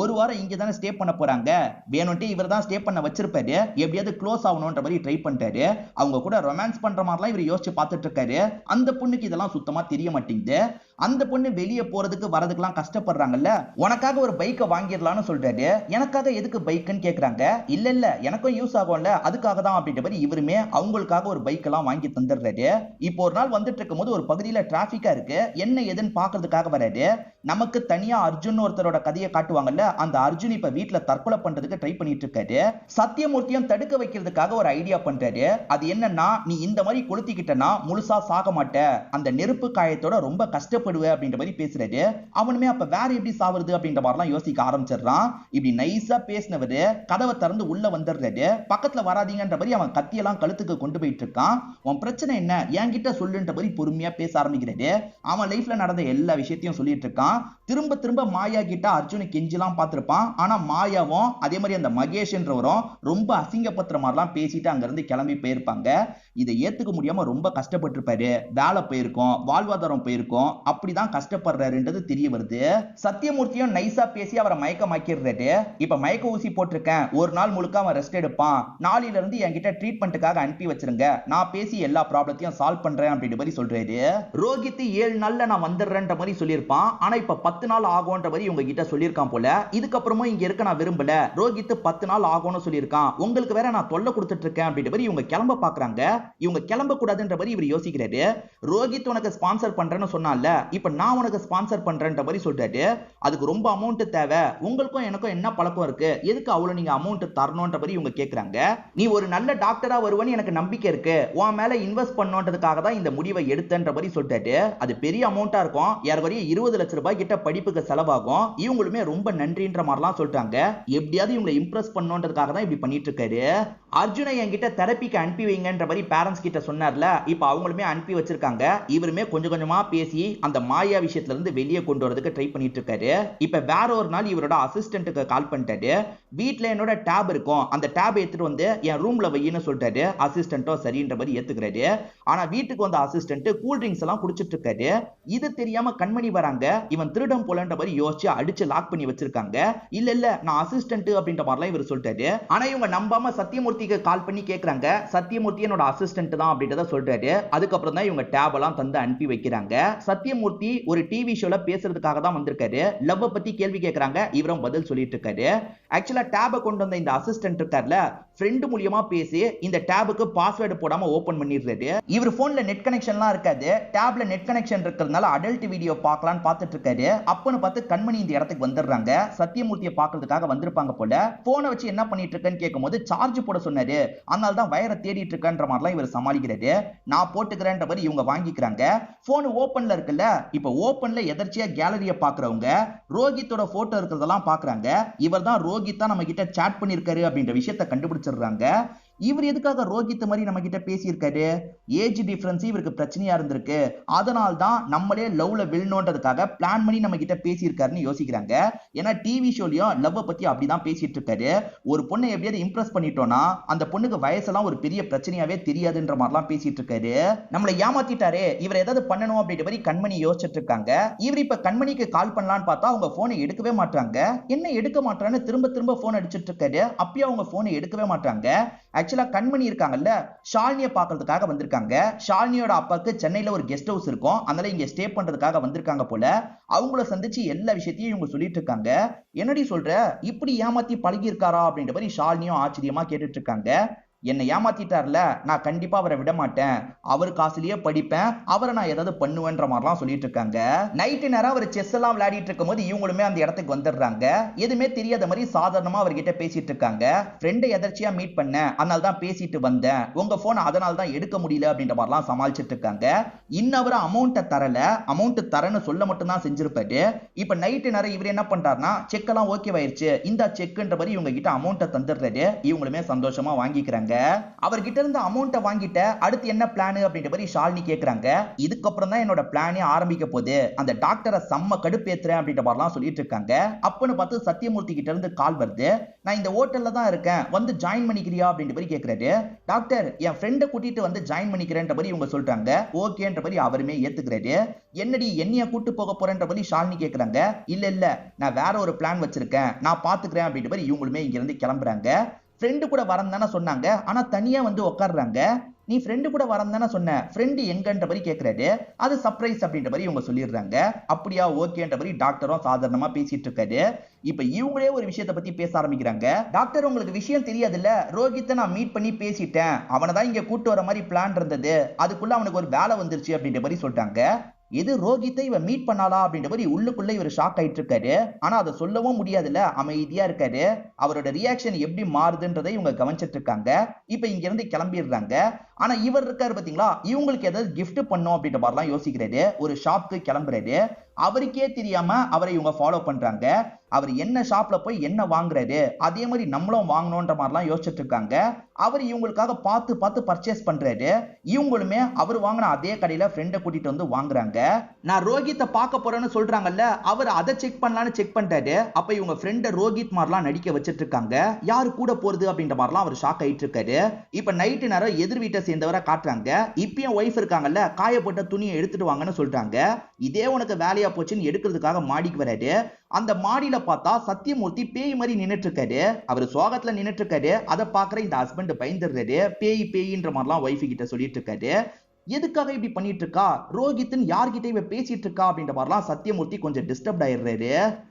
1 வாரம் இங்க தானே ஸ்டே பண்ண போறாங்க, வேணும்ட்டு இவர் தான் ஸ்டே பண்ண வச்சிருப்பாரு. எப்படியாவது க்ளோஸ் ஆகணும்ன்ற மாதிரி ட்ரை பண்றாரு. அவங்க கூட ரொமான்ஸ் பண்ற மாதிரிலாம் இவர் யோசிச்சு பார்த்துட்டு இருக்காரு. அந்த பொண்ணுக்கு இதெல்லாம் சுத்தமா தெரிய மாட்டேங்குது. அந்த பொண்ணு வெளியே போறதுக்கு வரதுக்கெல்லாம் கஷ்டப்படுறாங்கல்ல, உனக்காக ஒரு பைக்கை வாங்கிடலாம்னு சொல்றாரு. எனக்காக எதுக்கு பைக்குன்னு கேக்குறாங்க. இல்ல எனக்கும் யூஸ் ஆகும்ல, அதுக்காக தான் அப்படின்ற மாதிரி இவருமே அவங்களுக்காக ஒரு பைக் எல்லாம் வாங்கி தந்துடுறாரு. இப்போ ஒரு நாள் வந்துட்டு இருக்கும் போது ஒரு பகுதியில டிராபிக்கா இருக்கு. என்ன எதுன்னு பாக்குறதுக்காக வராரு. நமக்கு தனியா அர்ஜுன் ஒருத்தரோட கதையை காட்டுவாங்கல்ல, அந்த அர்ஜுன் இப்ப வீட்டுல தற்கொலை பண்றதுக்கு ட்ரை பண்ணிட்டு இருக்காரு. சத்தியமூர்த்தியும் தடுக்க வைக்கிறதுக்காக ஒரு ஐடியா பண்றாரு. அது என்னன்னா, நீ இந்த மாதிரி கொளுத்திக்கிட்டனா முழுசா சாக மாட்ட, அந்த நெருப்பு காயத்தோட ரொம்ப கஷ்டப்பட்டு கஷ்டப்படுவ அப்படின்ற மாதிரி பேசுறாரு. அவனுமே அப்ப வேற எப்படி சாவுறது அப்படின்ற மாதிரிலாம் யோசிக்க ஆரம்பிச்சிடுறான். இப்படி நைஸா பேசினவரு கதவை திறந்து உள்ள வந்துடுறாரு. பக்கத்துல வராதீங்கன்ற மாதிரி அவன் கத்தியெல்லாம் கழுத்துக்கு கொண்டு போயிட்டு இருக்கான். உன் பிரச்சனை என்ன, என்கிட்ட சொல்லுன்ற மாதிரி பொறுமையா பேச ஆரம்பிக்கிறாரு. அவன் லைஃப்ல நடந்த எல்லா விஷயத்தையும் சொல்லிட்டு இருக்கான். திரும்ப திரும்ப மாயா கிட்ட அர்ஜுன் கெஞ்சிலாம் பார்த்திருப்பான். ஆனா மாயாவும் அதே மாதிரி அந்த மகேஷ்ன்றவரும் ரொம்ப அசிங்கப்படுத்துற மாதிரிலாம் பேசிட்டு அங்க இருந்து கிளம்பி போயிருப்பாங்க. இதை ஏத்துக்க முடியாம ரொம்ப கஷ்டப்பட்டிருப்பாரு. வேலை போயிருக்கும், வாழ்வாதாரம் போயிருக்கும், அப்படிதான் கஷ்டப்படுறாருன்றது தெரிய வருது. சத்தியமூர்த்தியும் நைஸா பேசி அவரை மயக்கமாக்கிடுறாரு. இப்ப மயக்க ஊசி போட்டிருக்கேன், ஒரு நாள் முழுக்க அவன் ரெஸ்ட் எடுப்பான், நாளையில இருந்து என்கிட்ட ட்ரீட்மெண்ட்டுக்காக அனுப்பி வச்சிருங்க, நான் பேசி எல்லா ப்ராப்ளத்தையும் சால்வ் பண்றேன் அப்படின்ற மாதிரி சொல்றாரு. ரோஹித் 7 நாள்ல நான் வந்துடுறேன்ற மாதிரி சொல்லியிருப்பான். ஆனா இப்ப 10 நாள் ஆகும்ன்ற மாதிரி இவங்க கிட்ட சொல்லியிருக்கான் போல. இதுக்கப்புறமும் இங்க இருக்க நான் விரும்பல, ரோஹித் 10 நாள் ஆகும்னு சொல்லியிருக்கான், உங்களுக்கு வேற நான் தொல்லை கொடுத்துட்டு இருக்கேன் அப்படின்ற மாதிரி இவங்க கிளம்ப பாக்குறாங்க. இவங்க கிளம்ப கூடாதுன்ற மாதிரி இவர் யோசிக்கிறாரு. ரோஹித் உனக்கு ஸ்பான்சர் பண்றேன்னு சொன்னால, இப்ப நான் உனக்கு ஸ்பான்சர் பண்றேன்ற மாதிரி சொல்றாரு. அதுக்கு ரொம்ப அமௌண்ட் தேவை, உங்களுக்கும் எனக்கும் என்ன பழக்கம் இருக்கு, எதுக்கு அவ்வளவு நீங்க அமௌண்ட் தரணும்ன்ற மாதிரி இவங்க கேக்குறாங்க. நீ ஒரு நல்ல டாக்டரா வருவன்னு எனக்கு நம்பிக்கை இருக்கு, உன் மேல இன்வெஸ்ட் பண்ணணுன்றதுக்காக தான் இந்த முடிவை எடுத்தன்ற மாதிரி சொல்லிட்டாரு. அது பெரிய அமௌண்டா இருக்கும், ஏறக்குறைய 20 லட்சம் ரூபாய் கிட்ட படிப்புக்கு செலவாகும். இவங்களுமே ரொம்ப நன்றின்ற மாதிரிலாம் சொல்றாங்க. எப்படியாவது இவங்களை இம்ப்ரெஸ் பண்ணணுன்றதுக்காக தான் இப்படி பண்ணிட்டு இருக்காரு. அர்ஜுனை என்கிட்ட தெரப்பிக்கு அனுப்பி வைங்கன்ற மாதிரி பேரண்ட்ஸ் கிட்ட சொன்னார்ல, இப்ப அவங்களுமே அனுப்பி வச்சிருக்காங்க. இவருமே கொஞ்சம் கொஞ்சமா பேசி அந்த மாயா விஷயத்துல இருந்து வெளியே கொண்டு வரதுக்கு ட்ரை பண்ணிட்டு இருக்காரு. இப்ப வேற ஒரு நாள் இவரோட அசிஸ்டன்ட்டுக்கு கால் பண்ணிட்டாரு. வீட்ல என்னோட டேப் இருக்கும், அந்த டேப் எடுத்துட்டு வந்து என் ரூம்ல வையின்னு சொல்லிட்டாரு. அசிஸ்டன்ட்டோ சரின்ற மாதிரி ஏத்துக்கிறாரு. ஆனா வீட்டுக்கு வந்த அசிஸ்டன்ட் கூல் ட்ரிங்க்ஸ் எல்லாம் குடிச்சிட்டு இருக்காரு. இது தெரியாம கண்மணி வராங்க. இவன் திருடம் போலன்ற மாதிரி யோசிச்சு அடிச்சு லாக் பண்ணி வச்சிருக்காங்க. இல்ல இல்ல நான் அசிஸ்டன்ட் அப்படின்ற மாதிரிலாம் இவர் சொல்லிட்டாரு. ஆனா இவங்க நம்பாம சத்தியமூர்த்திக்கு கால் பண்ணி கேக்குறாங்க. சத்தியமூர்த்தி என்னோட அசிஸ்டன்ட் தான் அப்படின்றத சொல்றாரு. அதுக்கப்புறம் தான் இவங்க டேப் எல்லாம் தந்து அனுப்பி வைக்கிறாங்க. சத்தியமூர்த்தி ஒரு டிவி ஷோல பேசுறதுக்காக தான் வந்திருக்காரு. லவ் பத்தி கேள்வி கேக்குறாங்க, இவரும் பதில் சொல்லிட்டு இருக்காரு. ஆக்சுவலா டேபை கொண்டு வந்த இந்த அசிஸ்டன்ட் இருக்கார்ல, ஃப்ரெண்ட் மூலமா பேசி இந்த டேபுக்கு பாஸ்வேர்டு போடாம ஓபன் பண்ணிடுறாரு. இவர் போன்ல நெட் கனெக்ஷன்லாம் இருக்காது, டேப்ல நெட் கனெக்ஷன் இருக்கிறதுனால அடல்ட் வீடியோ பார்க்கலாம்னு பார்த்துட்டு இருக்காரு. அப்பன்னு பார்த்து கண்மணி இந்த இடத்துக்கு வந்துடுறாங்க. சத்தியமூர்த்தியை பார்க்கறதுக்காக வந்திருப்பாங்க போல. போனை வச்சு என்ன பண்ணிட்டு இருக்கேன்னு கேட்கும்போது சார்ஜ் போட சொன்னாரு, அதனால தான் வயரை தேடிட்டு இருக்கன்ற மாதிரிலாம் இவர் சமாளிக்கிறாரு. நான் போட்டுக்கிறேன்ற மாதிரி இவங்க வாங்கிக்கிறாங்க. போன் ஓபன்ல இருக்குல்ல, இப்ப ஓபன்ல எதர்ச்சியா கேலரியை பாக்குறவங்க ரோஹித்தோட போட்டோ இருக்கிறதெல்லாம் பாக்குறாங்க. இவர் தான் ரோஹித் தான் நம்ம கிட்ட சாட் பண்ணிருக்காரு அப்படின்ற விஷயத்தை கண்டுபிடிச்சிடுறாங்க. இவர் எதுக்காக ரோஹித் மாதிரி நம்ம கிட்ட பேசியிருக்காரு? ஏஜ் டிஃபரன்ஸ் இவருக்கு பிரச்சனையா இருந்திருக்கு, அதனால தான் நம்மளே லவ்ல விழணுன்றதுக்காக பிளான் பண்ணி நம்ம கிட்ட பேசியிருக்காருன்னு யோசிக்கிறாங்க. ஏன்னா டிவி ஷோலயும் லவ் பத்தி அப்படிதான் பேசிட்டு இருக்காரு. ஒரு பொண்ணை எப்படியாவது இம்ப்ரெஸ் பண்ணிட்டோம்னா அந்த பொண்ணுக்கு வயசெல்லாம் ஒரு பெரிய பிரச்சனையாவே தெரியாதுன்ற மாதிரிலாம் பேசிட்டு இருக்காரு. நம்மளை ஏமாத்திட்டாரே, இவர் ஏதாவது பண்ணணும் அப்படின்ற மாதிரி கண்மணி யோசிச்சுட்டு இருக்காங்க. இவர் இப்ப கண்மணிக்கு கால் பண்ணலான்னு பார்த்தா அவங்க போனை எடுக்கவே மாட்டாங்க. என்ன எடுக்க மாட்டான்னு திரும்ப திரும்ப போன் அடிச்சிட்டு இருக்காரு. அப்பயும் அவங்க போனை எடுக்கவே மாட்டாங்க. ஆக்சுவலா கண்மணி இருக்காங்கல்ல, ஷாலினியை பார்க்கறதுக்காக வந்திருக்காங்க. ஷாலினியோட அப்பாக்கு சென்னையில ஒரு கெஸ்ட் ஹவுஸ் இருக்கும், அதனால இங்க ஸ்டே பண்றதுக்காக வந்திருக்காங்க போல. அவங்கள சந்திச்சு எல்லா விஷயத்தையும் இவங்க சொல்லிட்டு இருக்காங்க. என்னடி சொல்ற, இப்படி ஏமாத்தி பழகி இருக்காரா அப்படின்ற மாதிரி ஷாலினியும் ஆச்சரியமா கேட்டுட்டு இருக்காங்க. என்னை ஏமாத்திட்டார்ல, நான் கண்டிப்பா அவரை விட மாட்டேன், அவர் காசுலயே படிப்பேன், அவரை நான் ஏதாவது பண்ணுவேன்ற மாதிரிலாம் சொல்லிட்டு இருக்காங்க. நைட்டு நேரம் அவர் செஸ் எல்லாம் விளையாடிட்டு இருக்கும் போது இவங்களுமே அந்த இடத்துக்கு வந்துடுறாங்க. எதுவுமே தெரியாத மாதிரி சாதாரணமா அவர்கிட்ட பேசிட்டு இருக்காங்க. ஃப்ரெண்டை எதர்ச்சியா மீட் பண்ண, அதனால தான் பேசிட்டு வந்தேன், உங்க போன் அதனால தான் எடுக்க முடியல அப்படின்ற மாதிரிலாம் சமாளிச்சிட்டு இருக்காங்க. இன்னவர் அமௌண்ட்டை தரல, அமௌண்ட் தரேன்னு சொல்ல மட்டும் தான் செஞ்சிருப்பாரு. இப்ப நைட்டு நேரம் இவர் என்ன பண்றாருன்னா, செக் எல்லாம் ஓகே ஆயிருச்சு, இந்த செக்ன்ற மாதிரி இவங்க கிட்ட அமௌண்ட்டை தந்துடுறாரு. இவங்களுமே சந்தோஷமா வாங்கிக்கிறாங்க. அவர்கிட்ட இருந்து அமௌண்ட்டை வாங்கிட்ட, அடுத்து என்ன பிளான் அப்படின்ற மாதிரி ஷாலினி கேக்குறாங்க. இதுக்கப்புறம் தான் என்னோட பிளானே ஆரம்பிக்க போகுது, அந்த டாக்டரை செம்ம கடுப்பேத்துறேன் அப்படின்ற மாதிரிலாம் சொல்லிட்டு இருக்காங்க. அப்பன்னு பார்த்து சத்தியமூர்த்தி கிட்ட இருந்து கால் வருது. நான் இந்த ஹோட்டல்ல தான் இருக்கேன், வந்து ஜாயின் பண்ணிக்கிறியா அப்படின்ற மாதிரி கேக்குறாரு. டாக்டர் என் ஃப்ரெண்டை கூட்டிட்டு வந்து ஜாயின் பண்ணிக்கிறேன்ற மாதிரி இவங்க சொல்றாங்க. ஓகேன்ற மாதிரி அவருமே ஏத்துக்கிறாரு. என்னடி என்னைய கூட்டு போக போறேன்ற மாதிரி ஷாலினி கேக்குறாங்க. இல்ல இல்ல நான் வேற ஒரு பிளான் வச்சிருக்கேன், நான் பாத்துக்கிறேன் அப்படின்ற மாதிரி இவங்களுமே இங்க இருந்து கிளம்புறாங்க. ஃப்ரெண்டு கூட வரேன் தானே சொன்னாங்க, ஆனா தனியா வந்து உட்காடுறாங்க. நீ ஃப்ரெண்டு கூட வரேன் தானே சொன்ன, ஃப்ரெண்டு எங்கன்ற மாதிரி கேட்கறாரு. அது சர்ப்ரைஸ் அப்படின்ற மாதிரி இவங்க சொல்லிடுறாங்க. அப்படியா ஓகேன்ற மாதிரி டாக்டரும் சாதாரணமா பேசிட்டு இருக்காரு. இப்ப இவங்களே ஒரு விஷயத்தை பத்தி பேச ஆரம்பிக்கிறாங்க. டாக்டர் உங்களுக்கு விஷயம் தெரியாதுல்ல, ரோஹித்தை நான் மீட் பண்ணி பேசிட்டேன், அவனை தான் இங்க கூட்டு வர மாதிரி பிளான் இருந்தது, அதுக்குள்ள அவனுக்கு ஒரு வேலை வந்துருச்சு அப்படின்ற மாதிரி சொல்லிட்டாங்க. இது ரோஹித்தை இவ மீட் பண்ணாலா அப்படின்ற மாதிரி உள்ளுக்குள்ள இவர் ஷாக் ஆயிட்டு இருக்காரு. ஆனா அதை சொல்லவும் முடியாதுல்ல, அமைதியா இருக்காரு. அவரோட ரியாக்ஷன் எப்படி மாறுதுன்றதை இவங்க கவனிச்சிட்டு இருக்காங்க. இப்ப இங்க இருந்து கிளம்பிடுறாங்க. ஆனா இவர் இருக்காரு பாத்தீங்களா, இவங்களுக்கு ஏதாவது கிஃப்ட் பண்ணும் அப்படின்ற மாதிரிலாம் யோசிக்கிறாரு. ஒரு ஷாப்க்கு கிளம்புறாரு. அவருக்கே தெரியாம அவரை இவங்க ஃபாலோ பண்றாங்க. அவர் என்ன ஷாப்ல போய் என்ன வாங்குறாரு அதே மாதிரி நம்மளும் வாங்கணும்ன்ற மாதிரிலாம் யோசிச்சுட்டு இருக்காங்க. அவர் இவங்களுக்காக பார்த்து பார்த்து பர்ச்சேஸ் பண்றாரு. இவங்களுமே அவர் வாங்கின அதே கடையில ஃப்ரெண்டை கூட்டிட்டு வந்து வாங்குறாங்க. நான் ரோஹித்தை பார்க்க போறேன்னு சொல்றாங்கல்ல, அவர் அதை செக் பண்ணலான்னு செக் பண்றாரு. அப்ப இவங்க ஃப்ரெண்டை ரோஹித் மாதிரிலாம் நடிக்க வச்சிட்டு இருக்காங்க. யாரு கூட போறது அப்படின்ற மாதிரிலாம் அவர் ஷாக் ஆயிட்டு இருக்காரு. இப்ப நைட்டு நேரம் எதிர் வீட்டை சேர்ந்தவரை காட்டுறாங்க. இப்பயும் ஒய்ஃப் இருக்காங்கல்ல, காயப்பட்ட துணியை எடுத்துட்டு வாங்கன்னு சொல்றாங்க. இதே உனக்கு வேலையா போச்சுன்னு எடுக்கிறதுக்காக மாடிக்கு வராரு. அந்த மாடியில பார்த்தா சத்தியமூர்த்தி பேய் மாதிரி நின்னுட்டு இருக்காரு. அவர் சோகத்துல நின்னுட்டு இருக்காரு. அதை பாக்குற இந்த ஹஸ்பண்ட் பயந்துடுறாரு. பேய் பேயின்ற மாதிரிலாம் ஒய்ஃப் கிட்ட சொல்லிட்டு இருக்காரு. எதுக்காக இப்படி பண்ணிட்டு இருக்கா, ரோஹித்னு யார்கிட்ட இவ பேசிட்டு இருக்கா அப்படின்ற மாதிரிலாம் சத்தியமூர்த்தி கொஞ்சம் டிஸ்டர்ப் ஆயிடுறாரு.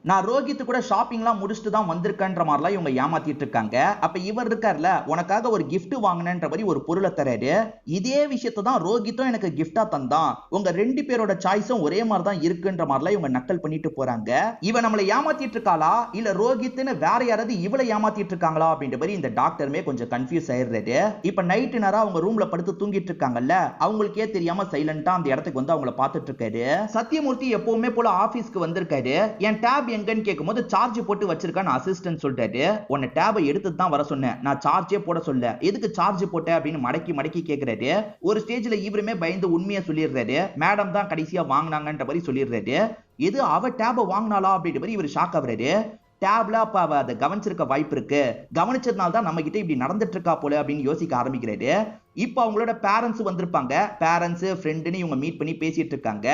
நான் ரோஹித் கூட ஷாப்பிங்லாம் முடிச்சுட்டு தான் வந்திருக்கேன்ற மாதிரிலாம் இவங்க ஏமாத்திட்டு இருக்காங்க. அப்ப இவர் இருக்கார்ல, உனக்காக ஒரு கிஃப்ட் வாங்கினேன்ற மாதிரி ஒரு பொருளை தராரு. இதே விஷயத்தை தான் ரோஹித்தும் எனக்கு கிஃப்டா தந்தான். உங்க ரெண்டு பேரோட சாய்ஸும் ஒரே மாதிரி தான் இருக்குன்ற மாதிரிலாம் இவங்க நக்கல் பண்ணிட்டு போறாங்க. இவன் நம்மளை ஏமாத்திட்டு இருக்காளா இல்ல ரோஹித்னு வேற யாராவது இவளை ஏமாத்திட்டு இருக்காங்களா அப்படின்ற மாதிரி இந்த டாக்டருமே கொஞ்சம் கன்ஃபியூஸ் ஆயிடுறாரு. இப்ப நைட்டு நேரம் அவங்க ரூம்ல படுத்து தூங்கிட்டு இருக்காங்கல்ல, அவங்களுக்கே தெரியாம சைலண்டா அந்த இடத்துக்கு வந்து அவங்கள பார்த்துட்டு இருக்காரு. சத்தியமூர்த்தி எப்பவுமே போல ஆபீஸ்க்கு வந்திருக்காரு. என் டேப் எங்கன்னு கேட்கும்போது சார்ஜ் போட்டு வச்சிருக்கான்னு அசிஸ்டன்ட் சொல்றாரு. உன்னை டேபை எடுத்து தான் வர சொன்னேன், நான் சார்ஜே போட சொல்ல, எதுக்கு சார்ஜ் போட்ட அப்படின்னு மடக்கி மடக்கி கேட்கிறாரு. ஒரு ஸ்டேஜ்ல இவருமே பயந்து உண்மையா சொல்லிடுறாரு. மேடம் தான் கடைசியா வாங்கினாங்கன்ற மாதிரி சொல்லிடுறாரு. இது அவ டேபை வாங்கினாலா அப்படின்ற மாதிரி இவர் ஷாக் ஆகுறாரு. டேப்ல அப்ப அவ அதை கவனிச்சிருக்க வாய்ப்பு இருக்கு, கவனிச்சதுனால தான் நம்ம கிட்ட இப்படி நடந்துட்டு இருக்கா போல அப்படின்னு யோசிக்க ஆரம்பிக்கிறாரு. இப்போ அவங்களோட பேரண்ட்ஸ் வந்திருப்பாங்க. பேரண்ட்ஸ் ஃப்ரெண்டுன்னு இவங்க மீட் பண்ணி பேசிட்டு இருக்காங்க.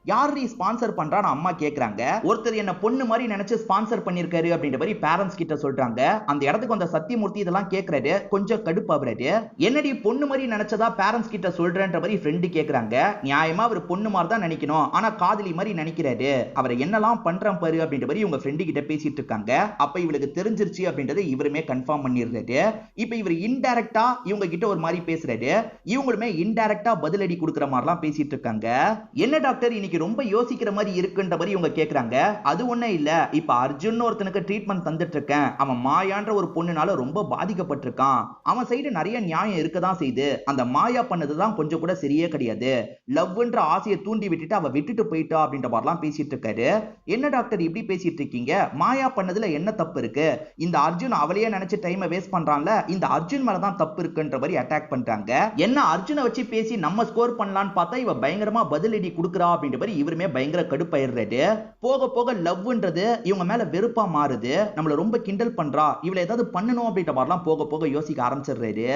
யாரு ஸ்பான்சர் பண்றான்னு அம்மா கேக்குறாங்க. ஒருத்தர் என்ன பொண்ணு மாதிரி நினைச்சு ஸ்பான்சர் பண்ணிருக்காரு அப்படின்ற மாதிரி பேரண்ட்ஸ் கிட்ட சொல்றாங்க. அந்த இடத்துக்கு வந்த சத்தியமூர்த்தி இதெல்லாம் கேக்குறாரு. கொஞ்சம் கடுப்பாகுறாரு. என்னடி பொண்ணு மாதிரி நினைச்சதா பேரண்ட்ஸ் கிட்ட சொல்றேன்ற மாதிரி ஃப்ரெண்டு கேக்குறாங்க. நியாயமா அவர் பொண்ணு மாதிரி தான் நினைக்கணும், ஆனா காதலி மாதிரி நினைக்கிறாரு, அவரை என்னெல்லாம் பண்றான் பாரு அப்படின்ற மாதிரி இவங்க ஃப்ரெண்டு கிட்ட பேசிட்டு இருக்காங்க. அப்ப இவளுக்கு தெரிஞ்சிருச்சு அப்படின்றது இவருமே கன்ஃபார்ம் பண்ணிடுறாரு. இப்ப இவர் இன்டைரக்டா இவங்க கிட்ட ஒரு மாதிரி பேசுறாரு. இவங்களுமே இன்டைரக்டா பதிலடி கொடுக்குற மாதிரிலாம் பேசிட்டு இருக்காங்க. என்ன டாக்டர் இன்னைக்கு ரொம்ப யோசிக்கிற மாதிரி இருக்குன்ற மாதிரி இவங்க கேக்குறாங்க. அது ஒண்ணே இல்ல, இப்ப அர்ஜுன் ஒருத்தனுக்கு ட்ரீட்மெண்ட் தந்துட்டு இருக்கேன். அவன் மாயான்ற ஒரு பொண்ணுனால ரொம்ப பாதிக்கப்பட்டிருக்கான். அவன் சைடு நிறைய நியாயம் இருக்கதான் செய்து. அந்த மாயா பண்ணதுதான் கொஞ்சம் கூட சரியே கிடையாது. லவ்ன்ற ஆசையை தூண்டி விட்டுட்டு அவ விட்டுட்டு போயிட்டா அப்படின்ற மாதிரிலாம் பேசிட்டு இருக்காரு. என்ன டாக்டர் இப்படி பேசிட்டு இருக்கீங்க, மாயா பண்ணதுல என்ன தப்பு இருக்கு, இந்த அர்ஜுன் அவளையே நினைச்சு டைமை வேஸ்ட் பண்றான்ல, இந்த அர்ஜுன் மேலதான் தப்பு இருக்குன்ற மாதிரி அட்டாக் பண்றாங்க. என்ன அர்ஜுனை வச்சு பேசி நம்ம ஸ்கோர் பண்ணலான்னு பார்த்தா இவ பயங்கரமா பதிலடி கொடுக்குறா அப்படின்ற இவருமே பயங்கர கடுப்பாயிடுறாரு. போக போக லவ்ன்றது இவங்க மேல வெறுப்பா மாறுது. நம்மள ரொம்ப கிண்டல் பண்றா, இவளை ஏதாவது பண்ணணும் அப்படின்ற மாதிரிலாம் போக போக யோசிக்க ஆரம்பிச்சிடுறாரு.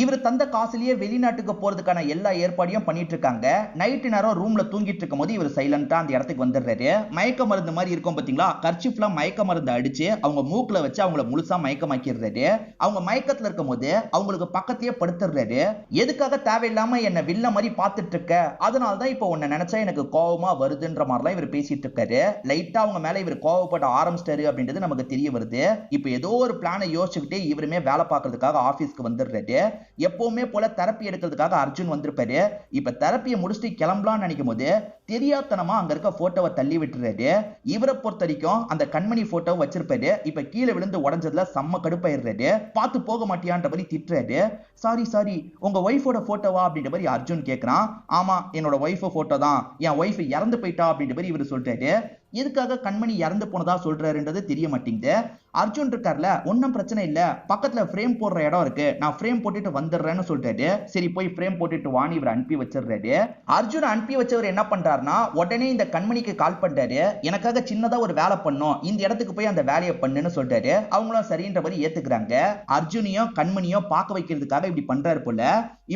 இவர் தந்த காசுலயே வெளிநாட்டுக்கு போறதுக்கான எல்லா ஏற்பாடையும் பண்ணிட்டு இருக்காங்க. நைட்டு நேரம் ரூம்ல தூங்கிட்டு இருக்கும் போது இவர் சைலண்டா அந்த இடத்துக்கு வந்துடுறாரு. மயக்க மருந்து மாதிரி இருக்கும் பாத்தீங்களா, கர்ச்சிஃப்ல மயக்க மருந்து அடிச்சு அவங்க மூக்குல வச்சு அவங்கள முழுசா மயக்கமாக்கிடுறாரு. அவங்க மயக்கத்துல இருக்கும் போது அவங்களுக்கு பக்கத்தையே படுத்துறாரு. எதுக்காக தேவையில்லாம என்ன வில்ல மாதிரி பார்த்துட்டு இருக்க, அதனாலதான் இப்ப உன்னை நினைச்சா எனக்கு கோவமா வருதுன்ற மாதிரிலாம் இவர் பேசிட்டு இருக்காரு. லைட்டா அவங்க மேல இவர் கோவப்பட ஆரம்பிச்சிட்டாரு அப்படின்றது நமக்கு தெரிய வருது. இப்போ ஏதோ ஒரு பிளானை யோசிச்சுக்கிட்டே இவருமே வேலை பார்க்கறதுக்காக ஆபீஸ்க்கு வந்துடுறாரு. எப்பவுமே போல தெரப்பி எடுக்கிறதுக்காக அர்ஜுன் வந்திருப்பாரு. இப்ப தெரப்பியை முடிச்சுட்டு கிளம்பலாம்னு நினைக்கும் போது தெரியாதனமா அங்க இருக்க போட்டோவை தள்ளி விட்டுறாரு. இவரை பொறுத்த வரைக்கும் அந்த கண்மணி போட்டோவை வச்சிருப்பாரு. இப்ப கீழே விழுந்து உடஞ்சதுல செம்ம கடுப்பாயிடுறாரு. பார்த்து போக மாட்டியான்ற மாதிரி திட்டுறாரு. சாரி உங்க ஒய்ஃபோட போட்டோவா அப்படின்ற மாதிரி அர்ஜுன் கேட்கிறான். ஆமா என்னோட ஒய்ஃப் போட்டோ தான், என் ஒய்ஃப் இறந்து போயிட்டா அப்படின்ற மாதிரி இவர் சொல்றாரு. எதுக்காக கண்மணி இறந்து போனதா சொல்றாருன்றது தெரிய மாட்டேங்குது. அர்ஜுன் இருக்கார்ல, ஒன்னும் பிரச்சனை இல்ல, பக்கத்துல ஃப்ரேம் போடுற இடம் இருக்கு, நான் ஃப்ரேம் போட்டுட்டு வந்துடுறேன்னு சொல்றாரு. சரி போய் ஃப்ரேம் போட்டுட்டு வாணி இவர் அனுப்பி வச்சிடுறாரு. அர்ஜுன் அனுப்பி வச்சவர் என்ன பண்றாருன்னா உடனே இந்த கண்மணிக்கு கால் பண்றாரு. எனக்காக சின்னதா ஒரு வேலை பண்ணும், இந்த இடத்துக்கு போய் அந்த வேலையை பண்ணுன்னு சொல்றாரு. அவங்களும் சரின்ற மாதிரி ஏத்துக்கிறாங்க. அர்ஜுனையும் கண்மணியும் பார்க்க வைக்கிறதுக்காக இப்படி பண்றாரு போல.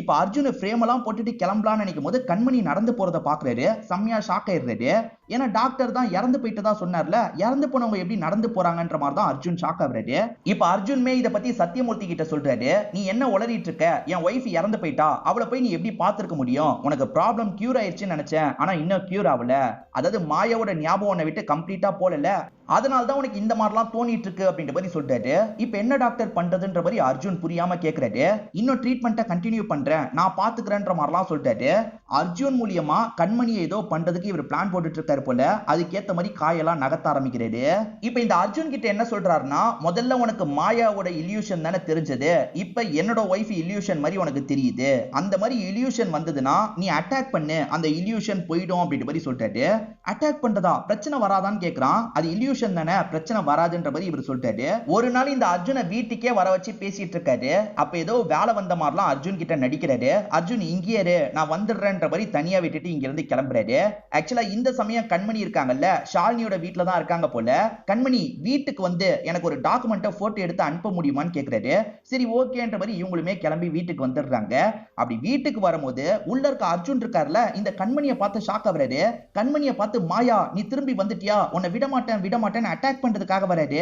இப்ப அர்ஜுன் ஃப்ரேம் எல்லாம் போட்டுட்டு கிளம்பலாம்னு நினைக்கும் போது கண்மணி நடந்து போறதை பாக்குறாரு. செம்மையா ஷாக் ஆயிடுறாரு. ஏன்னா டாக்டர் தான் இறந்து போயிட்டதா சொன்னார்ல, இறந்து போனவங்க எப்படி நடந்து போறாங்கன்ற மாதிரி தான் அர்ஜுன் ஷாக் ஆகுறாரு. இப்ப அர்ஜுன்மே இத பத்தி சத்தியமூர்த்தி கிட்ட சொல்றாரு. நீ என்ன உளறிட்டு இருக்க, என் ஒய்ஃப் இறந்து போயிட்டா, அவளை போய் நீ எப்படி பார்த்திருக்க முடியும், உனக்கு ப்ராப்ளம் கியூர் ஆயிடுச்சுன்னு நினைச்சேன், ஆனா இன்னும் கியூர் ஆகல. அதாவது மாயாவோட ஞாபகம் உன்னை விட்டு கம்ப்ளீட்டா போகல, அதனால தான் உனக்கு இந்த மாதிரிலாம் தோணிட்டு இருக்கு அப்படின்ற மாதிரி சொல்றாரு. இப்ப என்ன டாக்டர் பண்றதுன்ற மாதிரி அர்ஜுன் புரியாம கேக்குறாரு. இன்னும் ட்ரீட்மெண்ட்டை கண்டினியூ பண்றேன், நான் பாத்துக்கிறேன்ற மாதிரிலாம் சொல்றாரு. அர்ஜுன் மூலியமா கண்மணியை ஏதோ பண்றதுக்கு இவர் பிளான் போட்டுட்டு இருக்காரு போல. அதுக்கேத்த மாதிரி காயெல்லாம் நகர்த்த ஆரம்பிக்கிறாரு. இப்ப இந்த அர்ஜுன் கிட்ட என்ன சொல்றாருன்னா, முதல்ல உனக்கு மாயாவோட இல்யூஷன் தானே தெரிஞ்சது, இப்ப என்னோட வைஃப் இல்யூஷன் மாதிரி உனக்கு தெரியுது. அந்த மாதிரி இல்யூஷன் வந்ததுன்னா நீ அட்டாக் பண்ணு, அந்த இல்யூஷன் போயிடும் அப்படின்ற மாதிரி சொல்றாரு. அட்டாக் பண்றதா, பிரச்சனை வராதான்னு கேக்குறான். அது இல்யூஷன் தானே, பிரச்சனை வராதுன்ற மாதிரி இவர் சொல்றாரு. ஒரு நாள் இந்த அர்ஜுனை வீட்டுக்கே வர வச்சு பேசிட்டு இருக்காரு. அப்ப ஏதோ வேலை வந்த மாதிரிலாம் அர்ஜுன் கிட்ட நடிக்கிறாரு. அர்ஜுன் இங்கேயே இரு, நான் வந்துடுறேன்ற மாதிரி தனியா விட்டுட்டு இங்க இருந்து கிளம்புறாரு. ஆக்சுவலா இந்த சமயம் கண்மணி இருக்காங்கல்ல, ஷாலினியோட வீட்டுல தான் இருக்காங்க போல. கண்மணி வீட்டுக்கு வந்து எனக்கு ஒரு டாக்குமெண்ட்டை போட்டோ எடுத்து அனுப்ப முடியுமான்னு கேக்குறாரு. சரி ஓகேன்ற மாதிரி இவங்களுமே கிளம்பி வீட்டுக்கு வந்துடுறாங்க. அப்படி வீட்டுக்கு வரும்போது உள்ள இருக்க அர்ஜுன் இருக்காருல, இந்த கண்மணியை பார்த்து ஷாக் ஆகுறாரு. கண்மணியை பார்த்து மாயா நீ திரும்பி வந்துட்டியா, உன்னை விட மாட்டேன் விட மாட்டேன்னு அட்டாக் பண்றதுக்காக வராரு.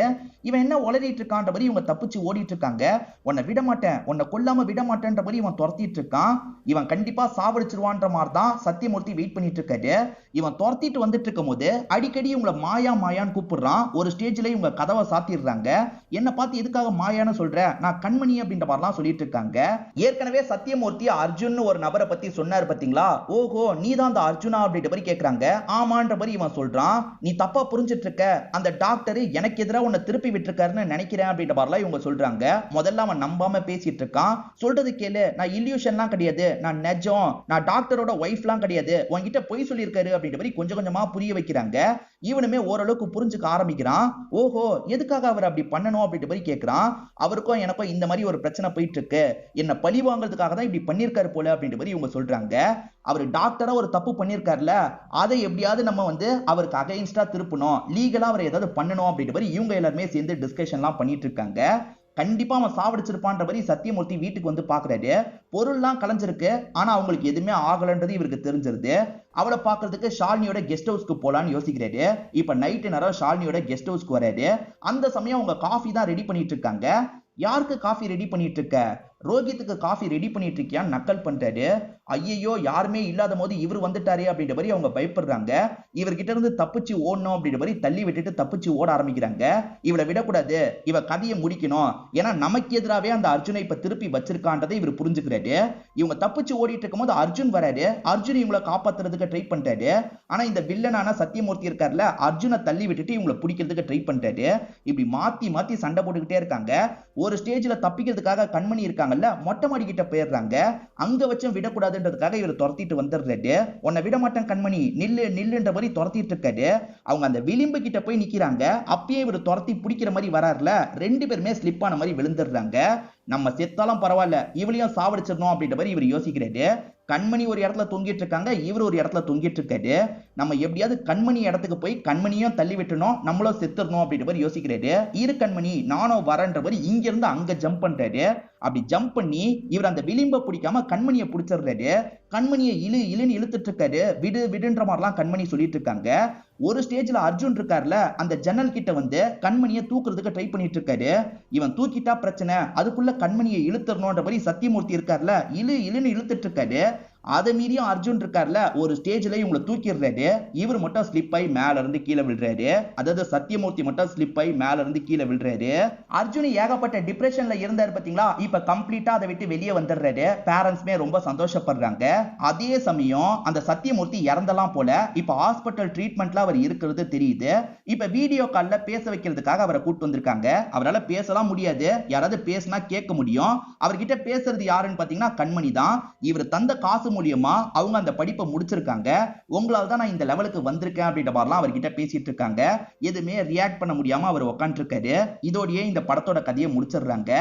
இவன் என்ன உளறிட்டு இருக்கான்ற மாதிரி இவங்க தப்பிச்சு ஓடிட்டு இருக்காங்க. உன்னை விட மாட்டேன், உன்னை கொல்லாம விட மாட்டேன்ற மாதிரி இவன் துரத்திட்டு இருக்கான். இவன் கண்டிப்பா சாவடிச்சிருவான்ற மாதிரி தான் சத்தியமூர்த்தி வெயிட் பண்ணிட்டு இருக்காரு. இவன் துரத்திட்டு வந்துட்டு இருக்கும் போது அடிக்கடி இவங்களை மாயா மாயான்னு கூப்பிடுறான். ஒரு ஸ்டேஜ்ல இவங்க கதவை சாத்திடுறாங்க. என்ன பார்த்து எதுக்காக மாயான்னு சொல்ற, நான் கண்மணி அப்படின்ற மாதிரிலாம் சொல்லிட்டு இருக்காங்க. ஏற்கனவே சத்தியமூர்த்தி அர்ஜுன் ஒரு நபரை பத்தி சொன்னாரு பாத்தீங்களா, ஓஹோ நீதான் அந்த அர்ஜுனா அப்படின்ற மாதிரி கேக்குறாங்க. ஆமான்ற மாதிரி இவன் சொல்றான். நீ தப்பா புரிஞ்சிட்டு இருக்க, அந்த டாக்டர் எனக்கு எதிராக உன்னை திருப்பி விட்டுருக்காருன்னு நினைக்கிறேன் அப்படின்ற மாதிரிலாம் இவங்க சொல்றாங்க. முதல்ல அவன் நம்பாம பேசிட்டு இருக்கான். சொல்றது கேளு, நான் இல்யூஷன்லாம் கிடையாது, நான் நெஜம், நான் டாக்டரோட ஒய்ஃப்லாம் கிடையாது, உன்கிட்ட பொய் சொல்லியிருக்காரு அப்படின்ற மாதிரி கொஞ்சம் கொஞ்சமா புரிய வைக்கிறாங்க. இவனுமே ஓரளவுக்கு புரிஞ்சுக்க ஆரம்பிக்கிறான். ஓஹோ எதுக்காக அவர் அப்படி பண்ணணும் அப்படின்ற மாதிரி கேட்கிறான். அவருக்கும் எனக்கும் இந்த மாதிரி ஒரு பிரச்சனை போயிட்டு இருக்கு, என்ன பழி வாங்குறதுக்காக தான் இப்படி பண்ணிருக்காரு போல அப்படின்ற மாதிரி இவங்க சொல்றாங்க. அவர் டாக்டரா ஒரு தப்பு பண்ணிருக்காருல, அதை எப்படியாவது நம்ம வந்து அவருக்கு அகைன்ஸ்டா திருப்பணும், லீகலா அவர் ஏதாவது பண்ணணும் அப்படின்ற மாதிரி இவங்க எல்லாருமே சேர்ந்து டிஸ்கஷன்லாம் பண்ணிட்டு இருக்காங்க. கண்டிப்பா அவன் சாவடிச்சிருப்பான்ற மாதிரி சத்தியமூர்த்தி வீட்டுக்கு வந்து பாக்குறாரு. பொருள்லாம் கலைஞ்சிருக்கு, ஆனா அவங்களுக்கு எதுவுமே ஆகலன்றது இவருக்கு தெரிஞ்சிருது. அவளை பாக்குறதுக்கு ஷாலினியோட கெஸ்ட் ஹவுஸ்க்கு போலான்னு யோசிக்கிறாரு. இப்ப நைட்டு நேரம் ஷாலினியோட கெஸ்ட் ஹவுஸ்க்கு வராரு. அந்த சமயம் அவங்க காஃபி தான் ரெடி பண்ணிட்டு இருக்காங்க. யாருக்கு காஃபி ரெடி பண்ணிட்டு இருக்க, ரோஹித்துக்கு காஃபி ரெடி பண்ணிட்டு இருக்கியான்னு நக்கல் பண்றாரு. ஐயோ யாருமே இல்லாத போது இவர் வந்துட்டாரே அப்படின்ற மாதிரி அவங்க பயப்படுறாங்க. இவர்கிட்ட இருந்து தப்பிச்சு ஓடணும் அப்படின்ற மாதிரி தள்ளி விட்டுட்டு தப்பிச்சு ஓட ஆரம்பிக்கிறாங்க. இவளை விடக்கூடாது, இவ கதையை முடிக்கணும், ஏன்னா நமக்கு எதிராகவே அந்த அர்ஜுனை இப்ப திருப்பி வச்சிருக்கான்றதை இவர் புரிஞ்சுக்கிறாரு. இவங்க தப்பிச்சு ஓடிட்டு இருக்கும் போது அர்ஜுன் வராரு. அர்ஜுன் இவங்களை காப்பாத்துறதுக்கு ட்ரை பண்றாரு. ஆனா இந்த வில்லனான சத்தியமூர்த்தி இருக்காருல, அர்ஜுனை தள்ளி விட்டுட்டு இவங்களை பிடிக்கிறதுக்கு ட்ரை பண்றாரு. இப்படி மாத்தி மாத்தி சண்டை போட்டுக்கிட்டே இருக்காங்க. ஒரு ஸ்டேஜ்ல தப்பிக்கிறதுக்காக கண்மணி இருக்காங்கல்ல, மொட்டை மாடி கிட்ட போயிடுறாங்க. அங்க வச்சும் விடக்கூடாதுன்றதுக்காக இவர் துரத்திட்டு வந்துடுறாரு. உன்னை விட மாட்டேன் கண்மணி, நில்லு நில்லுன்ற மாதிரி துரத்திட்டு இருக்காரு. அவங்க அந்த விளிம்பு கிட்ட போய் நிக்கிறாங்க. அப்பயே இவர் துரத்தி பிடிக்கிற மாதிரி வராருல, ரெண்டு பேருமே ஸ்லிப் ஆன மாதிரி விழுந்துடுறாங்க. நம்ம செத்தாலும் பரவாயில்ல, இவளையும் சாவடிச்சிடணும் அப்படின்ற மாதிரி இவர் யோசிக்கிறாரு. கண்மணி ஒரு இடத்துல தொங்கிட்டு இருக்காங்க, இவர் ஒரு இடத்துல தொங்கிட்டு இருக்காரு. நம்ம எப்படியாவது கண்மணி இடத்துக்கு போய் கண்மணியும் தள்ளி விட்டணும், நம்மளும் செத்துறணும் அப்படின்ற மாதிரி யோசிக்கிறாரு. இரு கண்மணி நானும் வரன்ற மாதிரி இங்க இருந்து அங்க ஜம்ப் பண்றாரு. அப்படி ஜம்ப் பண்ணி இவர் அந்த விளிம்ப பிடிக்காம கண்மணியை பிடிச்சிடுறாரு. கண்மணியை இழு இழுன்னு இழுத்துட்டு இருக்காரு. விடு விடுன்ற மாதிரிலாம் கண்மணி சொல்லிட்டு இருக்காங்க. ஒரு ஸ்டேஜ்ல அர்ஜுன் இருக்காருல, அந்த ஜன்னல் கிட்ட வந்து கண்மணியை தூக்குறதுக்கு ட்ரை பண்ணிட்டு இருக்காரு. இவன் தூக்கிட்டா பிரச்சனை, அதுக்குள்ள கண்மணியை இழுத்துறணும்ன்ற மாதிரி சத்தியமூர்த்தி இருக்காருல, இழு இழுன்னு இழுத்துட்டு இருக்காரு. அதை மீறியும் அர்ஜுன் இருக்காருல, ஒரு ஸ்டேஜ்ல இவங்களை தூக்கிடுறாரு. இவர் மட்டும் ஸ்லிப் ஆகி மேல இருந்து கீழே விழுறாரு. அதாவது சத்தியமூர்த்தி மட்டும் ஸ்லிப் ஆகி மேல இருந்து கீழே விழுறாரு. அர்ஜுன் ஏகப்பட்ட டிப்ரெஷன்ல இருந்தாரு பாத்தீங்களா, இப்ப கம்ப்ளீட்டா அதை விட்டு வெளியே வந்துடுறாரு. பேரண்ட்ஸ்மே ரொம்ப சந்தோஷப்படுறாங்க. அதே சமயம் அந்த சத்தியமூர்த்தி இறந்தலாம் போல. இப்ப ஹாஸ்பிட்டல் ட்ரீட்மெண்ட்ல அவர் இருக்கிறது தெரியுது. இப்ப வீடியோ கால்ல பேச வைக்கிறதுக்காக அவரை கூட்டு வந்திருக்காங்க. அவரால் பேசலாம் முடியாது, யாராவது பேசினா கேட்க முடியும். அவர்கிட்ட பேசுறது யாருன்னு பாத்தீங்கன்னா கண்மணி தான். இவர் தந்த காசு மூலியமா அவங்க அந்த படிப்பை முடிச்சிருக்காங்க. உங்களால தான் நான் இந்த லெவலுக்கு வந்திருக்கேன் அப்படின்ற மாதிரிலாம் அவர்கிட்ட பேசிட்டு இருக்காங்க. எதுவுமே ரியாக்ட் பண்ண முடியாம அவர் உட்காந்துட்டு இருக்காரு. இதோடயே இந்த படத்தோட கதையை முடிச்சிடுறாங்க.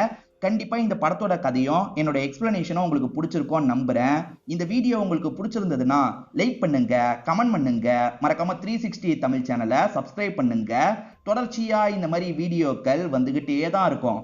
கண்டிப்பா இந்த படத்தோட கதையும் என்னோட எக்ஸ்பிளனேஷனும் உங்களுக்கு பிடிச்சிருக்கும்னு நம்புறேன். இந்த வீடியோ உங்களுக்கு பிடிச்சிருந்ததுன்னா லைக் பண்ணுங்க, கமெண்ட் பண்ணுங்க, மறக்காம 360 தமிழ் சேனலை சப்ஸ்கிரைப் பண்ணுங்க. தொடர்ச்சியா இந்த மாதிரி வீடியோக்கள் வந்துகிட்டே தான் இருக்கும்.